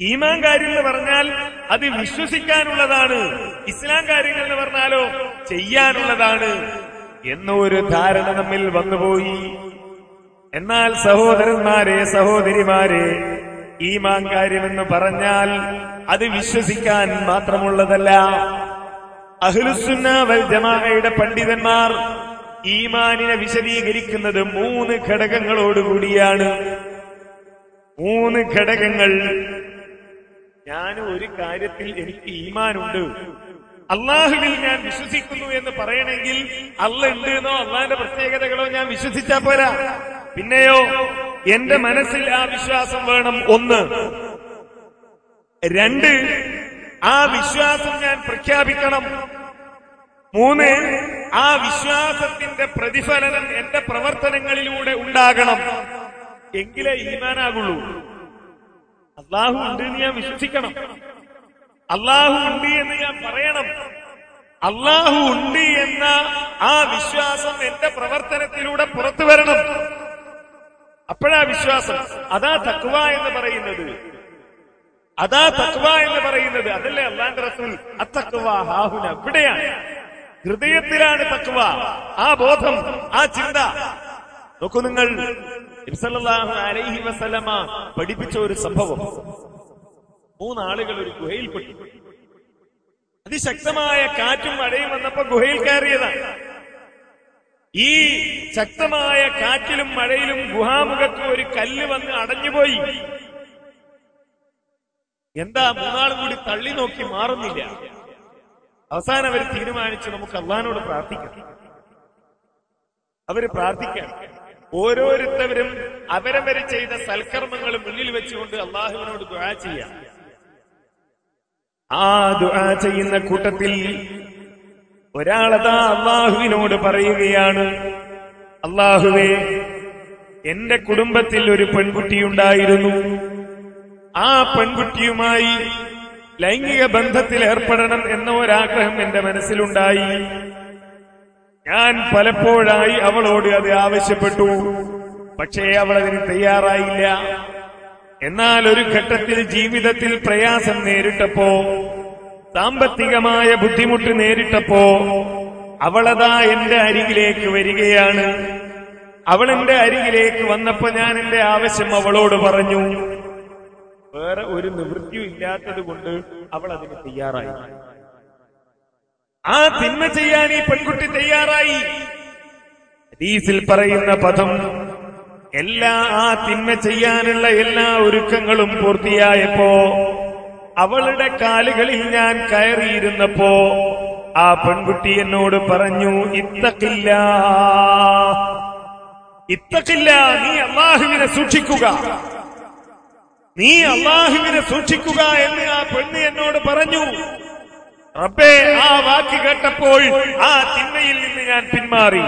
ഈമാൻ കാര്യം എന്ന് പറഞ്ഞാൽ അത് വിശ്വസിക്കാനുള്ളതാണ്. ഇസ്ലാം കാര്യങ്ങൾ എന്ന് പറഞ്ഞാലോ ചെയ്യാനുള്ളതാണ് എന്ന ഒരു ധാരണ നമ്മിൽ വന്നുപോയി. എന്നാൽ സഹോദരന്മാരെ, സഹോദരിമാരെ, ഈമാൻ കാര്യമെന്ന് പറഞ്ഞാൽ അത് വിശ്വസിക്കാൻ മാത്രമുള്ളതല്ല. അഹ്ലുസുന്ന വൽ ജമാഅയുടെ പണ്ഡിതന്മാർ ഈമാനിനെ വിശദീകരിക്കുന്നത് 3 ഘടകങ്ങളോടുകൂടിയാണ്. 3 ഘടകങ്ങൾ. ഞാൻ ഒരു കാര്യത്തിൽ എനിക്ക് ഈമാനുണ്ട്, അള്ളാഹുവിൽ ഞാൻ വിശ്വസിക്കുന്നു എന്ന് പറയണമെങ്കിൽ അള്ളാഹ് ഉണ്ട് എന്നോ അള്ളാഹിന്റെ പ്രത്യേകതകളോ ഞാൻ വിശ്വസിച്ചാ പോരാ. പിന്നെയോ എന്റെ മനസ്സിൽ ആ വിശ്വാസം വേണം. 1. 2, ആ വിശ്വാസം ഞാൻ പ്രഖ്യാപിക്കണം. 3, ആ വിശ്വാസത്തിന്റെ പ്രതിഫലനം എന്റെ പ്രവർത്തനങ്ങളിലൂടെ ഉണ്ടാകണം. എങ്കിലേ ഈമാനാകുള്ളൂ. അള്ളാഹു ഉണ്ട് എന്ന് ഞാൻ വിശ്വസിക്കണം, അള്ളാഹു ഉണ്ട് എന്ന് ഞാൻ പറയണം. അള്ളാഹു ഉണ്ട് എന്ന ആ വിശ്വാസം എന്റെ പ്രവർത്തനത്തിലൂടെ പുറത്തു വരണം. അപ്പോഴാ വിശ്വാസം. അതാ തഖ്വ എന്ന് പറയുന്നത്. അതാ തഖ്വ എന്ന് പറയുന്നത്. അതല്ലേ അല്ലാഹുവിന്റെ റസൂൽ അത്തഖ്വ ഹാഹുന, ഇവിടെയാണ്, ഹൃദയത്തിലാണ് തഖ്വ. ആ ബോധം, ആ ചിന്ത. നോക്കൂ നിങ്ങൾ, നബി സല്ലല്ലാഹു അലൈഹി വസല്ലമ പഠിപ്പിച്ച ഒരു സംഭവം. 3 ആളുകൾ ഒരു ഗുഹയിൽ പെട്ടു. അതിശക്തമായ കാറ്റും മഴയും വന്നപ്പോ ഗുഹയിൽ കയറിയതാണ്. ഈ ശക്തമായ കാറ്റിലും മഴയിലും ഗുഹാമുഖത്ത് ഒരു കല്ല് വന്ന് അടഞ്ഞുപോയി. എന്താ? 3 ആളും കൂടി തള്ളി നോക്കി മാറുന്നില്ല. അവസാനം അവർ തീരുമാനിച്ചു, നമുക്ക് അള്ളാഹിനോട് പ്രാർത്ഥിക്കാം. അവര് പ്രാർത്ഥിക്കാം. ഓരോരുത്തരും അവരവര് ചെയ്ത സൽക്കർമ്മങ്ങൾ മുന്നിൽ വെച്ചുകൊണ്ട് അള്ളാഹുവിനോട് ദുആ ചെയ്യാം. ആ ദുആ ചെയ്യുന്ന കൂട്ടത്തിൽ ഒരാളതാ അള്ളാഹുവിനോട് പറയുകയാണ്, അള്ളാഹുവേ, എന്റെ കുടുംബത്തിൽ ഒരു പെൺകുട്ടിയുണ്ടായിരുന്നു. ആ പെൺകുട്ടിയുമായി ലൈംഗിക ബന്ധത്തിൽ ഏർപ്പെടണം എന്ന ഒരാഗ്രഹം എന്റെ മനസ്സിലുണ്ടായി. ഞാൻ പലപ്പോഴായി അവളോട് അത് ആവശ്യപ്പെട്ടു, പക്ഷേ അവൾ അതിന് തയ്യാറായില്ല. എന്നാൽ ഒരു ഘട്ടത്തിൽ ജീവിതത്തിൽ പ്രയാസം നേരിട്ടപ്പോ, സാമ്പത്തികമായ ബുദ്ധിമുട്ട് നേരിട്ടപ്പോ അവളതാ എന്റെ അരികിലേക്ക് വരികയാണ്. അവൾ എന്റെ അരികിലേക്ക് വന്നപ്പോ ഞാൻ എന്റെ ആവശ്യം അവളോട് പറഞ്ഞു. വേറെ ഒരു നിവൃത്തിയും ഇല്ലാത്തത് കൊണ്ട് അവൾ അതിന് തയ്യാറായി. ആ തിന്മ ചെയ്യാൻ ഈ പെൺകുട്ടി തയ്യാറായി. ഹദീസിൽ പറയുന്ന പദം, ആ തിന്മ ചെയ്യാനുള്ള എല്ലാ ഒരുക്കങ്ങളും പൂർത്തിയായപ്പോ അവളുടെ കാലുകളിൽ ഞാൻ കയറിയിരുന്നപ്പോ ആ പെൺകുട്ടി എന്നോട് പറഞ്ഞു, ഇത്തഖില്ലാ, നീ അല്ലാഹുവിനെ സൂക്ഷിക്കുക, നീ അല്ലാഹുവിനെ സൂക്ഷിക്കുക എന്ന് ആ പെണ്ണ് എന്നോട് പറഞ്ഞു. റബ്ബേ, ആ വാക്ക് കേട്ടപ്പോൾ ആ തിന്മയിൽ നിന്ന് ഞാൻ പിന്മാറി.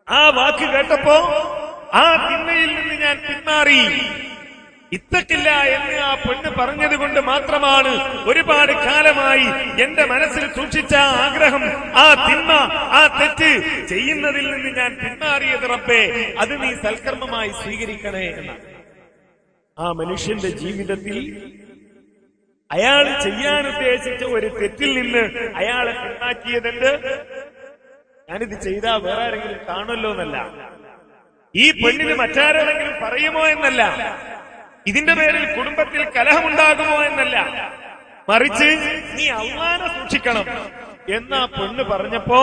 ആ വാക്ക് കേട്ടപ്പോ ആ തിന്മയിൽ നിന്ന് ഞാൻ പിന്മാറി. ഇത്തക്കില്ല എന്ന് ആ പെണ്ണ് പറഞ്ഞത് കൊണ്ട് മാത്രമാണ് ഒരുപാട് കാലമായി എന്റെ മനസ്സിൽ സൂക്ഷിച്ച ആഗ്രഹം, ആ തിന്മ, ആ തെറ്റ് ചെയ്യുന്നതിൽ നിന്ന് ഞാൻ പിന്മാറിയത്. റബ്ബേ, അത് നീ സൽക്കർമ്മമായി സ്വീകരിക്കണേ എന്നാണ്. ആ മനുഷ്യന്റെ ജീവിതത്തിൽ അയാൾ ചെയ്യാൻ ഉദ്ദേശിച്ച ഒരു തെറ്റിൽ നിന്ന് അയാളെ പിന്നാക്കിയതെന്ത്? ഞാനിത് ചെയ്താൽ വേറെ ആരെങ്കിലും കാണുമല്ലോ എന്നല്ല, ഈ പെണ്ണിന് മറ്റാരെങ്കിലും പറയുമോ എന്നല്ല, ഇതിന്റെ പേരിൽ കുടുംബത്തിൽ കലഹമുണ്ടാകുമോ എന്നല്ല, മറിച്ച് നീ അല്ലാഹുവിനെ സൂക്ഷിക്കണം എന്നാ പെണ്ണ് പറഞ്ഞപ്പോ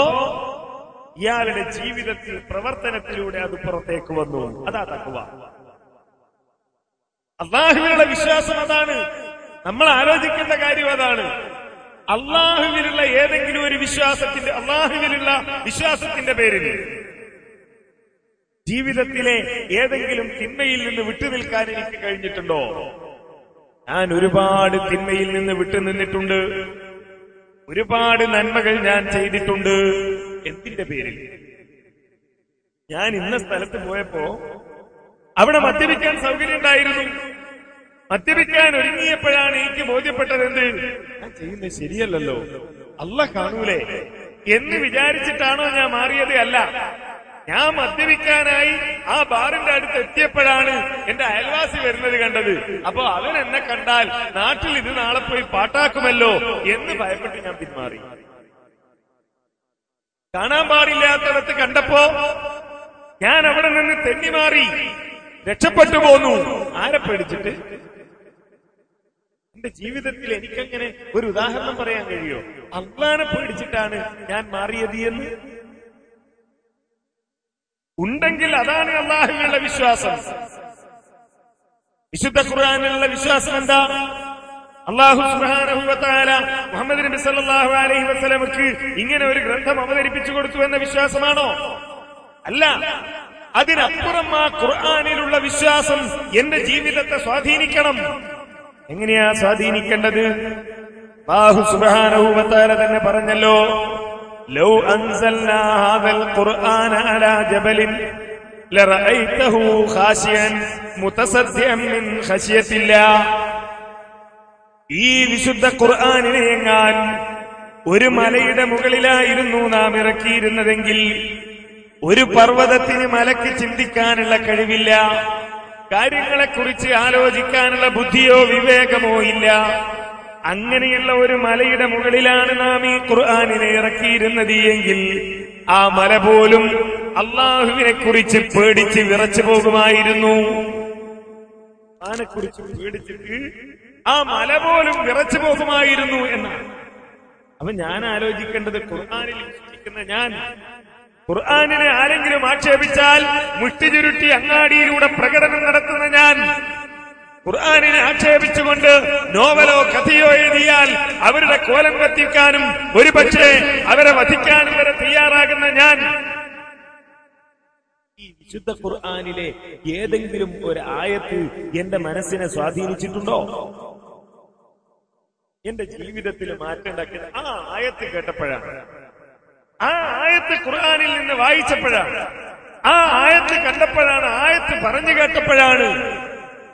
ഇയാളുടെ ജീവിതത്തിൽ പ്രവർത്തനത്തിലൂടെ അത് പുറത്തേക്ക് വന്നു. അതാ തഖ്വ. അല്ലാഹുവിനുള്ള വിശ്വാസം അതാണ്. നമ്മൾ ആലോചിക്കേണ്ട കാര്യം അതാണ്. അല്ലാഹുവിലുള്ള ഏതെങ്കിലും ഒരു വിശ്വാസത്തിന്റെ, അല്ലാഹുവിലുള്ള വിശ്വാസത്തിന്റെ പേരിൽ ജീവിതത്തിലെ ഏതെങ്കിലും തിന്മയിൽ നിന്ന് വിട്ടുനിൽക്കാൻ എനിക്ക് കഴിഞ്ഞിട്ടുണ്ടോ? ഞാൻ ഒരുപാട് തിന്മയിൽ നിന്ന് വിട്ടുനിന്നിട്ടുണ്ട്, ഒരുപാട് നന്മകൾ ഞാൻ ചെയ്തിട്ടുണ്ട്. എന്തിന്റെ പേരിൽ? ഞാൻ ഇന്ന സ്ഥലത്ത് പോയപ്പോ അവിടെ മദ്യപിക്കാൻ സൗകര്യം ഉണ്ടായിരുന്നു. മദ്യപിക്കാൻ ഒരുങ്ങിയപ്പോഴാണ് എനിക്ക് ബോധ്യപ്പെട്ടത്, എന്ത് ഞാൻ ചെയ്യുന്നത് ശരിയല്ലല്ലോ, അല്ലാഹ് കാണൂലേ എന്ന് വിചാരിച്ചിട്ടാണോ ഞാൻ മാറിയത്? അല്ല, ഞാൻ മദ്യപിക്കാനായി ആ ബാറിന്റെ അടുത്ത് എത്തിയപ്പോഴാണ് എന്റെ അയൽവാസി വരുന്നത് കണ്ടത്. അപ്പോ അവൻ എന്നെ കണ്ടാൽ നാട്ടിൽ ഇത് നാളെ പോയി പാട്ടാക്കുമല്ലോ എന്ന് ഭയപ്പെട്ട് ഞാൻ പിന്മാറി. കാണാൻ പാടില്ലാത്തടത്ത് കണ്ടപ്പോ ഞാൻ അവിടെ നിന്ന് തെന്നിമാറി, രക്ഷപ്പെട്ടു പോന്നു. ആരെ പേടിച്ചിട്ട്? എന്റെ ജീവിതത്തിൽ എനിക്കങ്ങനെ ഒരു ഉദാഹരണം പറയാൻ കഴിയോ? അല്ലാഹുവിനെ പേടിച്ചിട്ടാണ് ഞാൻ മാറിയത് എന്ന് ഉണ്ടെങ്കിൽ അതാണ് അല്ലാഹുവിനുള്ള വിശ്വാസം. വിശുദ്ധ ഖുർആനിലുള്ള വിശ്വാസം എന്താ? അല്ലാഹു സുബ്ഹാനഹു വ തആല മുഹമ്മദ് നബി സല്ലല്ലാഹു അലൈഹി വസല്ലമക്ക് ഇങ്ങനെ ഒരു ഗ്രന്ഥം അവതരിപ്പിച്ചു കൊടുത്തു എന്ന വിശ്വാസമാണോ? അല്ല. അതിനപ്പുറം ആ ഖുർആനിലുള്ള വിശ്വാസം എന്റെ ജീവിതത്തെ സ്വാധീനിക്കണം. എങ്ങനെയാ സ്വാധീനിക്കേണ്ടത്? അല്ലാഹു സുബ്ഹാനഹു വ തആല തന്നെ പറഞ്ഞല്ലോ, ലൗ അൻസൽനാ ഹാദൽ ഖുർആന അലാ ജബലിൻ ലറഅയ്തഹു ഖാശിയൻ മുതസദ്ദിഅൻ മിൻ ഖശിയത്തില്ലാഹ്. ഈ വിശുദ്ധ ഖുർആനിനെ എങ്ങാൻ ഒരു മലയുടെ മുകളിലായിരുന്നു നാം ഇറക്കിയിരുന്നതെങ്കിൽ ഒരു പർവ്വതത്തിന് മലയ്ക്ക് ചിന്തിക്കാനുള്ള കഴിവില്ല, കാര്യങ്ങളെക്കുറിച്ച് ആലോചിക്കാനുള്ള ബുദ്ധിയോ വിവേകമോ ഇല്ല. അങ്ങനെയുള്ള ഒരു മലയുടെ മുകളിലാണ് നാം ഈ ഖുർആനിനെ ഇറക്കിയിരുന്നത് എങ്കിൽ ആ മല പോലും അല്ലാഹുവിനെ കുറിച്ച് പേടിച്ച് വിറച്ചു പോകുമായിരുന്നു. അതിനെക്കുറിച്ച് പേടിച്ചിട്ട് ആ മല പോലും വിറച്ചു പോകുമായിരുന്നു എന്നാണ്. അപ്പൊ ഞാൻ ആലോചിക്കേണ്ടത്, ഖുർആനിൽ വിശ്വസിക്കുന്ന ഞാൻ, ഖുർആനിനെ ആരെങ്കിലും ആക്ഷേപിച്ചാൽ മുഷ്ടി ചുരുട്ടി അങ്ങാടിയിലൂടെ പ്രകടനം നടത്തുന്ന ഞാൻ, ഖുർആനിനെ ആക്ഷേപിച്ചുകൊണ്ട് നോവലോ കഥയോ എഴുതിയാൽ അവരുടെ കോലം കത്തിക്കാനും ഒരുപക്ഷെ അവരെ വധിക്കാനും വരെ തയ്യാറാകുന്ന ഞാൻ, ഈ വിശുദ്ധ ഖുർആനിലെ ഏതെങ്കിലും ഒരു ആയത്ത് എന്റെ മനസ്സിനെ സ്വാധീനിച്ചിട്ടുണ്ടോ? എന്റെ ജീവിതത്തിൽ മാറ്റമുണ്ടാക്കിയത് ആ ആയത്ത് കേട്ടപ്പോഴാണ്, ആ ആയത്ത് ഖുർആനിൽ നിന്ന് വായിച്ചപ്പോഴാണ്, ആ ആയത്ത് കണ്ടപ്പോഴാണ്, ആയത്ത് പറഞ്ഞു കേട്ടപ്പോഴാണ്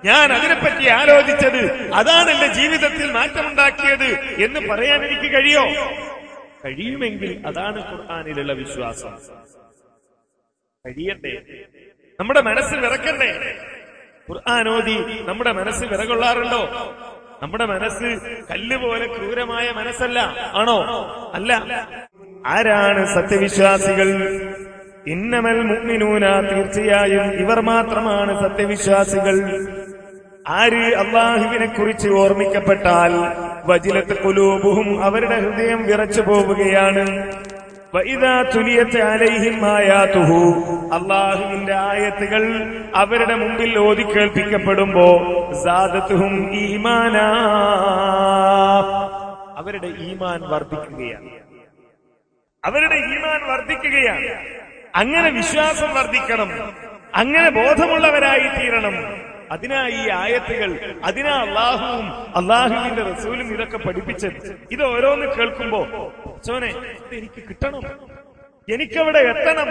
ഞാൻ അതിനെപ്പറ്റി ആലോചിച്ചത്. അതാണ് എന്റെ ജീവിതത്തിൽ മാറ്റമുണ്ടാക്കിയത് എന്ന് പറയാൻ എനിക്ക് കഴിയോ? കഴിയുമെങ്കിൽ അതാണ് ഖുർആനിലുള്ള വിശ്വാസം. കഴിയണ്ടേ? നമ്മുടെ മനസ്സ് വിറക്കണ്ടേ? ഖുർആൻ ഓതി നമ്മുടെ മനസ്സ് വിറകൊള്ളാറുണ്ടോ? നമ്മുടെ മനസ്സ് കല്ലുപോലെ ക്രൂരമായ മനസ്സല്ല, ആണോ? അല്ല. ആരാണ് സത്യവിശ്വാസികൾ? ഇന്നമൽ മുഅ്മിനൂന, തീർച്ചയായും ഇവർ മാത്രമാണ് സത്യവിശ്വാസികൾ. ആര് അല്ലാഹുവിനെ കുറിച്ച് ഓർമ്മിക്കപ്പെട്ടാൽ വജിലത്ത് ഖുലൂബുഹും അവരുടെ ഹൃദയം വിറച്ചു പോവുകയാണ്. വഇദാ തുലിയത് അലൈഹിം ആയാതുഹു അല്ലാഹുവിന്റെ ആയത്തുകൾ അവരുടെ മുമ്പിൽ ഓതി കേൾപ്പിക്കപ്പെടുമ്പോ സാദത്തുഹും ഈമാനാ അവരുടെ ഈമാൻ വർദ്ധിക്കുകയാണ്. അവരുടെ ഈമാൻ വർദ്ധിക്കുകയാണ്. അങ്ങനെ വിശ്വാസം വർദ്ധിക്കണം, അങ്ങനെ ബോധമുള്ളവരായി തീരണം. അതിനാ ഈ ആയത്തുകൾ, അതിനാ അള്ളാഹുവും അള്ളാഹുവിന്റെ റസൂലും ഇതൊക്കെ പഠിപ്പിച്ചത്. ഇത് ഓരോന്ന് കേൾക്കുമ്പോ ചോനെ എനിക്ക് കിട്ടണം, എനിക്കവിടെ എത്തണം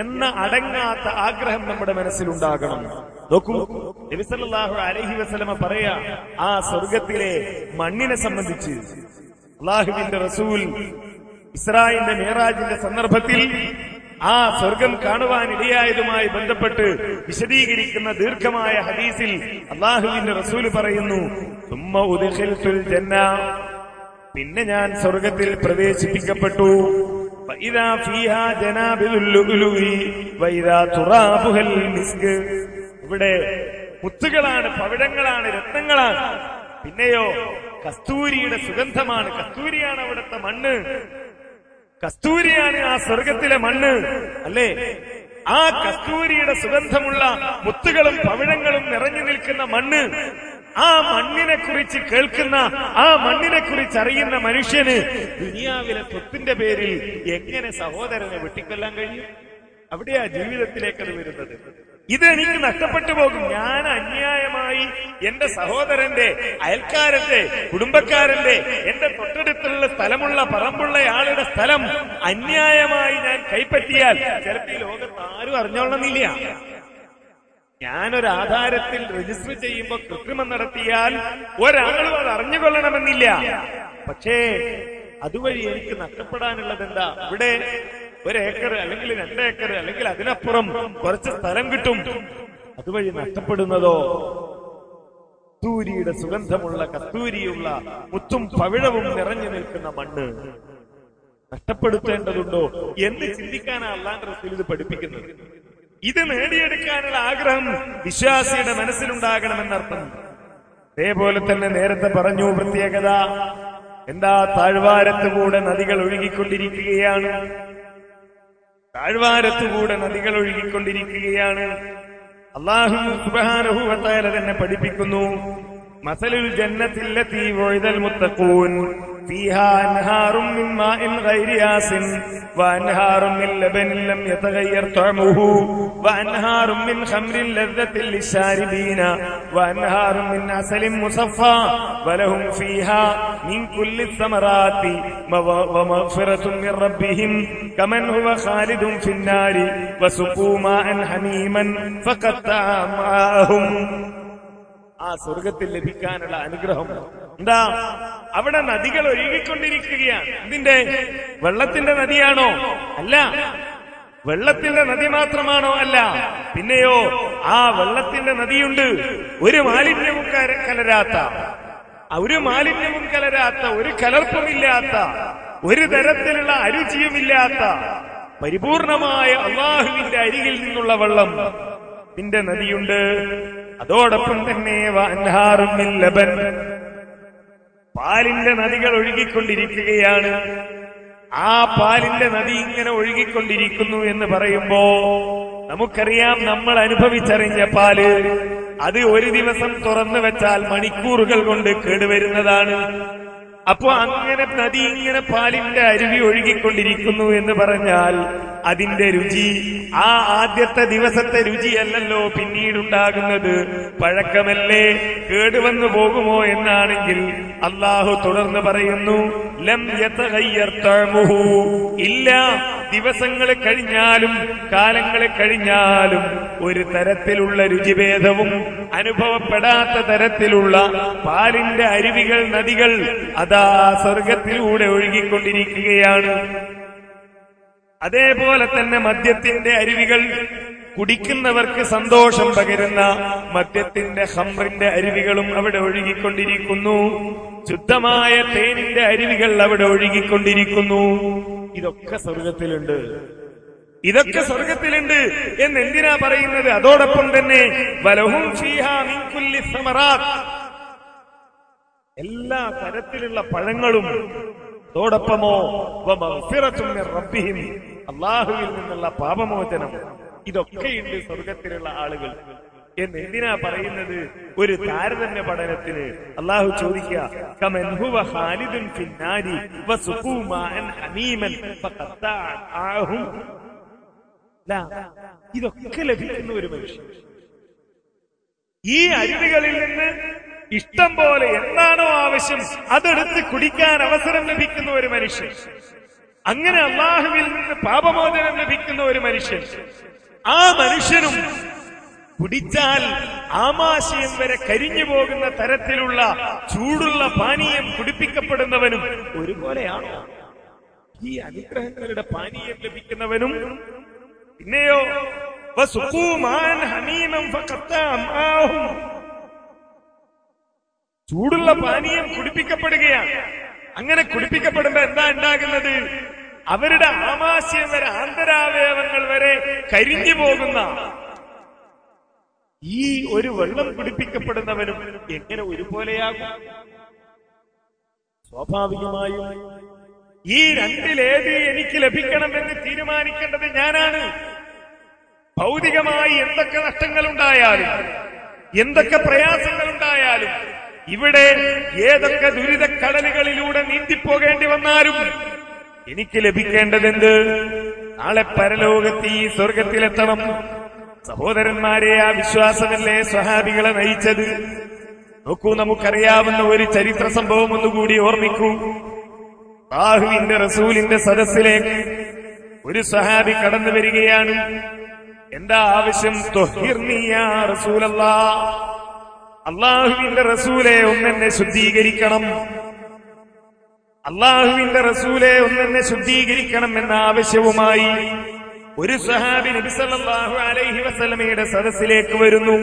എന്ന അടങ്ങാത്ത ആഗ്രഹം നമ്മുടെ മനസ്സിലുണ്ടാകണം. നോക്കൂ, നബി സല്ലല്ലാഹു അലൈഹി വസല്ലമ പറയാ ആ സ്വർഗത്തിലെ മണ്ണിനെ സംബന്ധിച്ച് അള്ളാഹുവിന്റെ റസൂൽ ഇസ്രായിന്റെ മിഅ്റാജിന്റെ സന്ദർഭത്തിൽ ആ സ്വർഗം കാണുവാനിടയായതുമായി ബന്ധപ്പെട്ട് വിശദീകരിക്കുന്ന ദീർഘമായ ഹദീസിൽ അള്ളാഹുവിന്റെ റസൂല് പറയുന്നു, സുമ്മ ഉദ്ഖിൽതുൽ ജന്ന, പിന്നെ ഞാൻ സ്വർഗത്തിൽ പ്രവേശിപ്പിക്കപ്പെട്ടു. ഫഇദാ ഫീഹാ ജനാബിലുൽ ലുഅ്ലുഇ വഇദാ തുറാബുഹൽ മിസ്ക്, ഇവിടെ മുത്തുകളാണ്, പവിഴങ്ങളാണ്, രത്നങ്ങളാണ്. പിന്നെയോ കസ്തൂരിയുടെ സുഗന്ധമാണ്. കസ്തൂരിയാണ് അവിടുത്തെ മണ്ണ്, കസ്തൂരിയാണ് ആ സ്വർഗത്തിലെ മണ്ണ്, അല്ലേ? ആ കസ്തൂരിയുടെ സുഗന്ധമുള്ള മുത്തുകളും പവിഴങ്ങളും നിറഞ്ഞു നിൽക്കുന്ന മണ്ണ്, ആ മണ്ണിനെ കുറിച്ച് കേൾക്കുന്ന, ആ മണ്ണിനെ കുറിച്ച് അറിയുന്ന മനുഷ്യന് ദുനിയാവിലെ സ്വത്തിന്റെ പേരിൽ എങ്ങനെ സഹോദരനെ വെട്ടിക്കൊല്ലാൻ കഴിയും? അവിടെയാ ജീവിതത്തിലേക്ക് അത് വരുന്നത്. ഇത് എനിക്ക് നഷ്ടപ്പെട്ടു പോകും. ഞാൻ അന്യായമായി എന്റെ സഹോദരന്റെ, അയൽക്കാരന്റെ, കുടുംബക്കാരന്റെ, എന്റെ തൊട്ടടുത്തുള്ള സ്ഥലമുള്ള പറമ്പുള്ള ആളുടെ സ്ഥലം അന്യായമായി ഞാൻ കൈപ്പറ്റിയാൽ ചിലപ്പോൾ ഈ ലോകത്ത് ആരും അറിഞ്ഞോളണമെന്നില്ല. ഞാനൊരു ആധാരത്തിൽ രജിസ്റ്റർ ചെയ്യുമ്പോൾ കൃത്രിമം നടത്തിയാൽ ഒരാളും അത് അറിഞ്ഞുകൊള്ളണമെന്നില്ല. പക്ഷേ അതുവഴി എനിക്ക് നഷ്ടപ്പെടാനുള്ളത് എന്താ? ഇവിടെ 1 ഏക്കർ അല്ലെങ്കിൽ 2 ഏക്കർ അല്ലെങ്കിൽ അതിനപ്പുറം കുറച്ച് സ്ഥലം കിട്ടും. അതുവഴി നഷ്ടപ്പെടുന്നതോ കസ്തൂരിയുടെ സുഗന്ധമുള്ള, കസ്തൂരിയുള്ള മുത്തും പവിഴവും നിറഞ്ഞു നിൽക്കുന്ന മണ്ണ് നഷ്ടപ്പെടുത്തേണ്ടതുണ്ടോ എന്ന് ചിന്തിക്കാനാണ് അല്ലാഹുവിന്റെ റസൂൽ ഇത് പഠിപ്പിക്കുന്നത്. ഇത് നേടിയെടുക്കാനുള്ള ആഗ്രഹം വിശ്വാസിയുടെ മനസ്സിലുണ്ടാകണമെന്നർത്ഥം. അതേപോലെ തന്നെ നേരത്തെ പറഞ്ഞു പ്രത്യേകത എന്താ? താഴ്വാരത്തുകൂടെ നദികൾ ഒഴുകിക്കൊണ്ടിരിക്കുകയാണ്. താഴ്വാരത്തുകൂടെ നദികൾ ഒഴുകിക്കൊണ്ടിരിക്കുകയാണ്. അല്ലാഹു സുബ്ഹാനഹു വ തആല തന്നെ പഠിപ്പിക്കുന്നു, മസലുൽ ജന്നത്തില്ലതി വഇദൽ മുത്തഖൂൻ ഫീഹാ അൻഹാറും മിൻ മാഇൻ ഗൈരി ആസിൻ വഅൻഹാറും മിൻ ലബനിൻ ലം യതഗയ്യർ തഅമുഹു വഅൻഹാറും മിൻ ഖംറിൻ ലദ്ദത്തിൽ ലിശാരിബീന വഅൻഹാറും മിൻ അസലിൻ മുസഫാ വലഹും ഫീഹാ മിൻ കുല്ലി സമറാത്തി വമഗ്ഫിറത്തുൻ മിൻ റബ്ബിഹിം കമൻ ഹുവ ഖാലിദുൻ ഫിന്നാരി വസുഖൂ മാഅൻ ഹമീമൻ ഫഖത്താ മാഅഹും. ആ സ്വർഗത്തിൽ ലഭിക്കാനുള്ള അനുഗ്രഹം എന്താ? അവിടെ നദികൾ ഒഴുകിക്കൊണ്ടിരിക്കുകയാണ്. ഇതിന്റെ വെള്ളത്തിന്റെ നദിയാണോ? അല്ല. വെള്ളത്തിന്റെ നദി മാത്രമാണോ? അല്ല. പിന്നെയോ ആ വെള്ളത്തിന്റെ നദിയുണ്ട് ഒരു മാലിന്യവും കലരാത്ത, ഒരു കലർപ്പുമില്ലാത്ത, ഒരു തരത്തിലുള്ള അരുചിയുമില്ലാത്ത പരിപൂർണമായ അല്ലാഹുവിന്റെ അരികിൽ നിന്നുള്ള വെള്ളം ിന്റെ നദിയുണ്ട്. അതോടൊപ്പം തന്നെ വഅൻഹാറും മിൻ ലബൻ, പാലിന്റെ നദികൾ ഒഴുകിക്കൊണ്ടിരിക്കുകയാണ്. ആ പാലിന്റെ നദി ഇങ്ങനെ ഒഴുകിക്കൊണ്ടിരിക്കുന്നു എന്ന് പറയുമ്പോ നമുക്കറിയാം, നമ്മൾ അനുഭവിച്ചറിഞ്ഞ പാല് അത് ഒരു ദിവസം തുറന്നു വെച്ചാൽ മണിക്കൂറുകൾ കൊണ്ട് കേടുവരുന്നതാണ്. അപ്പോ അങ്ങനെ നദി ഇങ്ങനെ പാലിന്റെ അരുവി ഒഴുകിക്കൊണ്ടിരിക്കുന്നു എന്ന് പറഞ്ഞാൽ അതിന്റെ രുചി ആ ആദ്യത്തെ ദിവസത്തെ രുചിയല്ലല്ലോ പിന്നീടുണ്ടാകുന്നത്, പഴക്കമല്ലേ, കേടുവന്നു പോകുമോ എന്നാണെങ്കിൽ അല്ലാഹു തുടർന്ന് പറയുന്നു, ലം യതഗയ്യർ തഅമുഹു, ഇല്ല, ദിവസങ്ങൾ കഴിഞ്ഞാലും കാലങ്ങൾ കഴിഞ്ഞാലും ഒരു തരത്തിലുള്ള രുചിഭേദവും അനുഭവപ്പെടാത്ത തരത്തിലുള്ള പാലിന്റെ അരുവികൾ, നദികൾ അതാ സ്വർഗത്തിലൂടെ ഒഴുകിക്കൊണ്ടിരിക്കുകയാണ്. അതേപോലെ തന്നെ മദ്യത്തിന്റെ അരുവികൾ, കുടിക്കുന്നവർക്ക് സന്തോഷം പകരുന്ന മദ്യത്തിന്റെ ഖംറിന്റെ അരുവികളും അവിടെ ഒഴുകിക്കൊണ്ടിരിക്കുന്നു. ശുദ്ധമായ തേനിന്റെ അരുവികൾ അവിടെ ഒഴുകിക്കൊണ്ടിരിക്കുന്നു. ഇതൊക്കെ സ്വർഗത്തിലുണ്ട്. ഇതൊക്കെ സ്വർഗത്തിലുണ്ട് എന്ന് എന്തിനാ പറയുന്നത്? അതോടൊപ്പം തന്നെ വലഹും ഫീഹാ മിൻ കുല്ലി സമറാത്ത്, എല്ലാ തരത്തിലുള്ള പഴങ്ങളും. അതോടൊപ്പമോ വമഗ്ഫിറത്തും മിർ റബ്ബിഹിം, അല്ലാഹുവിൽ നിന്നുള്ള പാപമോചനം. ഇതൊക്കെയുണ്ട് സ്വർഗത്തിലുള്ള ആളുകൾ എന്ന് എന്തിനാ പറയുന്നത്? ഒരു താരതമ്യ പഠനത്തിന്. അല്ലാഹു ചോദിക്കുക, കമൻ ഹുവ ഖാലിദുൻ ഫിന്നാരി വസുഖൂ മാഅൻ ഹമീമൻ ഫഖത്തഅഹും. ഇതൊക്കെ ലഭിക്കുന്ന ഒരു മനുഷ്യൻ, ഈ അരുവികളിൽ നിന്ന് ഇഷ്ടം പോലെ എന്താണോ ആവശ്യം അതെടുത്ത് കുടിക്കാൻ അവസരം ലഭിക്കുന്ന ഒരു മനുഷ്യൻ, അങ്ങനെ അല്ലാഹുവിൽ നിന്ന് പാപമോചനം ലഭിക്കുന്ന ഒരു മനുഷ്യൻ, ആ മനുഷ്യനും കുടിച്ചാൽ ആമാശയം വരെ കരിഞ്ഞു പോകുന്ന തരത്തിലുള്ള ചൂടുള്ള പാനീയം കുടിപ്പിക്കപ്പെടുന്നവനും ഒരുപോലെയാണോ? ഈ അനുഗ്രഹങ്ങളുടെ പാനീയം ലഭിക്കുന്നവനും പിന്നെയോ വസുഖൂ മാഅൻ ഹമീമൻ ഫഖത്തഅഹും, ചൂടുള്ള പാനീയം കുടിപ്പിക്കപ്പെടുകയാണ്. അങ്ങനെ കുടിപ്പിക്കപ്പെടുമ്പോ എന്താ ഉണ്ടാകുന്നത്? അവരുടെ ആമാശയം വരെ, ആന്തരാവയവങ്ങൾ വരെ കരിഞ്ഞു പോകുന്ന ഈ ഒരു വെള്ളം കുടിപ്പിക്കപ്പെടുന്നവനും എങ്ങനെ ഒരുപോലെയാകും? സ്വാഭാവികമായും ഈ രണ്ടിലേത് എനിക്ക് ലഭിക്കണമെന്ന് തീരുമാനിക്കേണ്ടത് ഞാനാണ്. ഭൗതികമായി എന്തൊക്കെ നഷ്ടങ്ങളുണ്ടായാലും, എന്തൊക്കെ പ്രയാസങ്ങളുണ്ടായാലും, ഇവിടെ ഏതൊക്കെ ദുരിതക്കടലുകളിലൂടെ നീന്തിപ്പോകേണ്ടി വന്നാലും എനിക്ക് ലഭിക്കേണ്ടതെന്ത്? നാളെ പരലോകത്ത് ഈ സ്വർഗത്തിലെത്തണം. സഹോദരന്മാരെ, ആ വിശ്വാസമല്ലേ സ്വഹാബികളെ നയിച്ചത്? നോക്കൂ, നമുക്കറിയാവുന്ന ഒരു ചരിത്ര സംഭവം ഒന്നുകൂടി ഓർമ്മിക്കൂ. അല്ലാഹുവിന്റെ റസൂലിന്റെ സദസ്സിലേക്ക് ഒരു സ്വഹാബി കടന്നു വരികയാണ്. എന്താ ആവശ്യം? ത്വഹിർനി യാ റസൂലല്ലാഹ്, അല്ലാഹുവിന്റെ റസൂലെ ഒന്നെന്നെ ശുദ്ധീകരിക്കണം, അല്ലാഹുവിന്റെ റസൂലെ ഒന്നെന്നെ ശുദ്ധീകരിക്കണം എന്ന ആവശ്യവുമായി ഒരു സ്വഹാബി നബി സല്ലല്ലാഹു അലൈഹി വസല്ലമയുടെ സദസ്സിലേക്ക് വരുന്നു.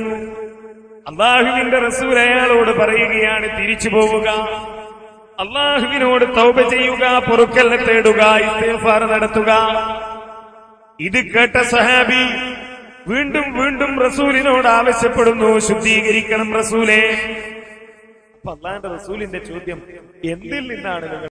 അല്ലാഹുവിന്റെ റസൂൽ അയാളോട് പറയുകയാണ്, തിരിച്ചു പോവുക, അല്ലാഹുവിനോട് തൗബ ചെയ്യുക, പൊറുക്കലിനെ തേടുക, ഇസ്തിഗ്ഫാർ നടത്തുക. ഇത് കേട്ട സ്വഹാബി വീണ്ടും വീണ്ടും റസൂലിനോട് ആവശ്യപ്പെടുന്നു, ശുദ്ധീകരിക്കണം റസൂലേ. അപ്പൊ അല്ലാഹുവിന്റെ റസൂലിന്റെ ചോദ്യം, എന്തിൽ നിന്നാണ് നിങ്ങൾ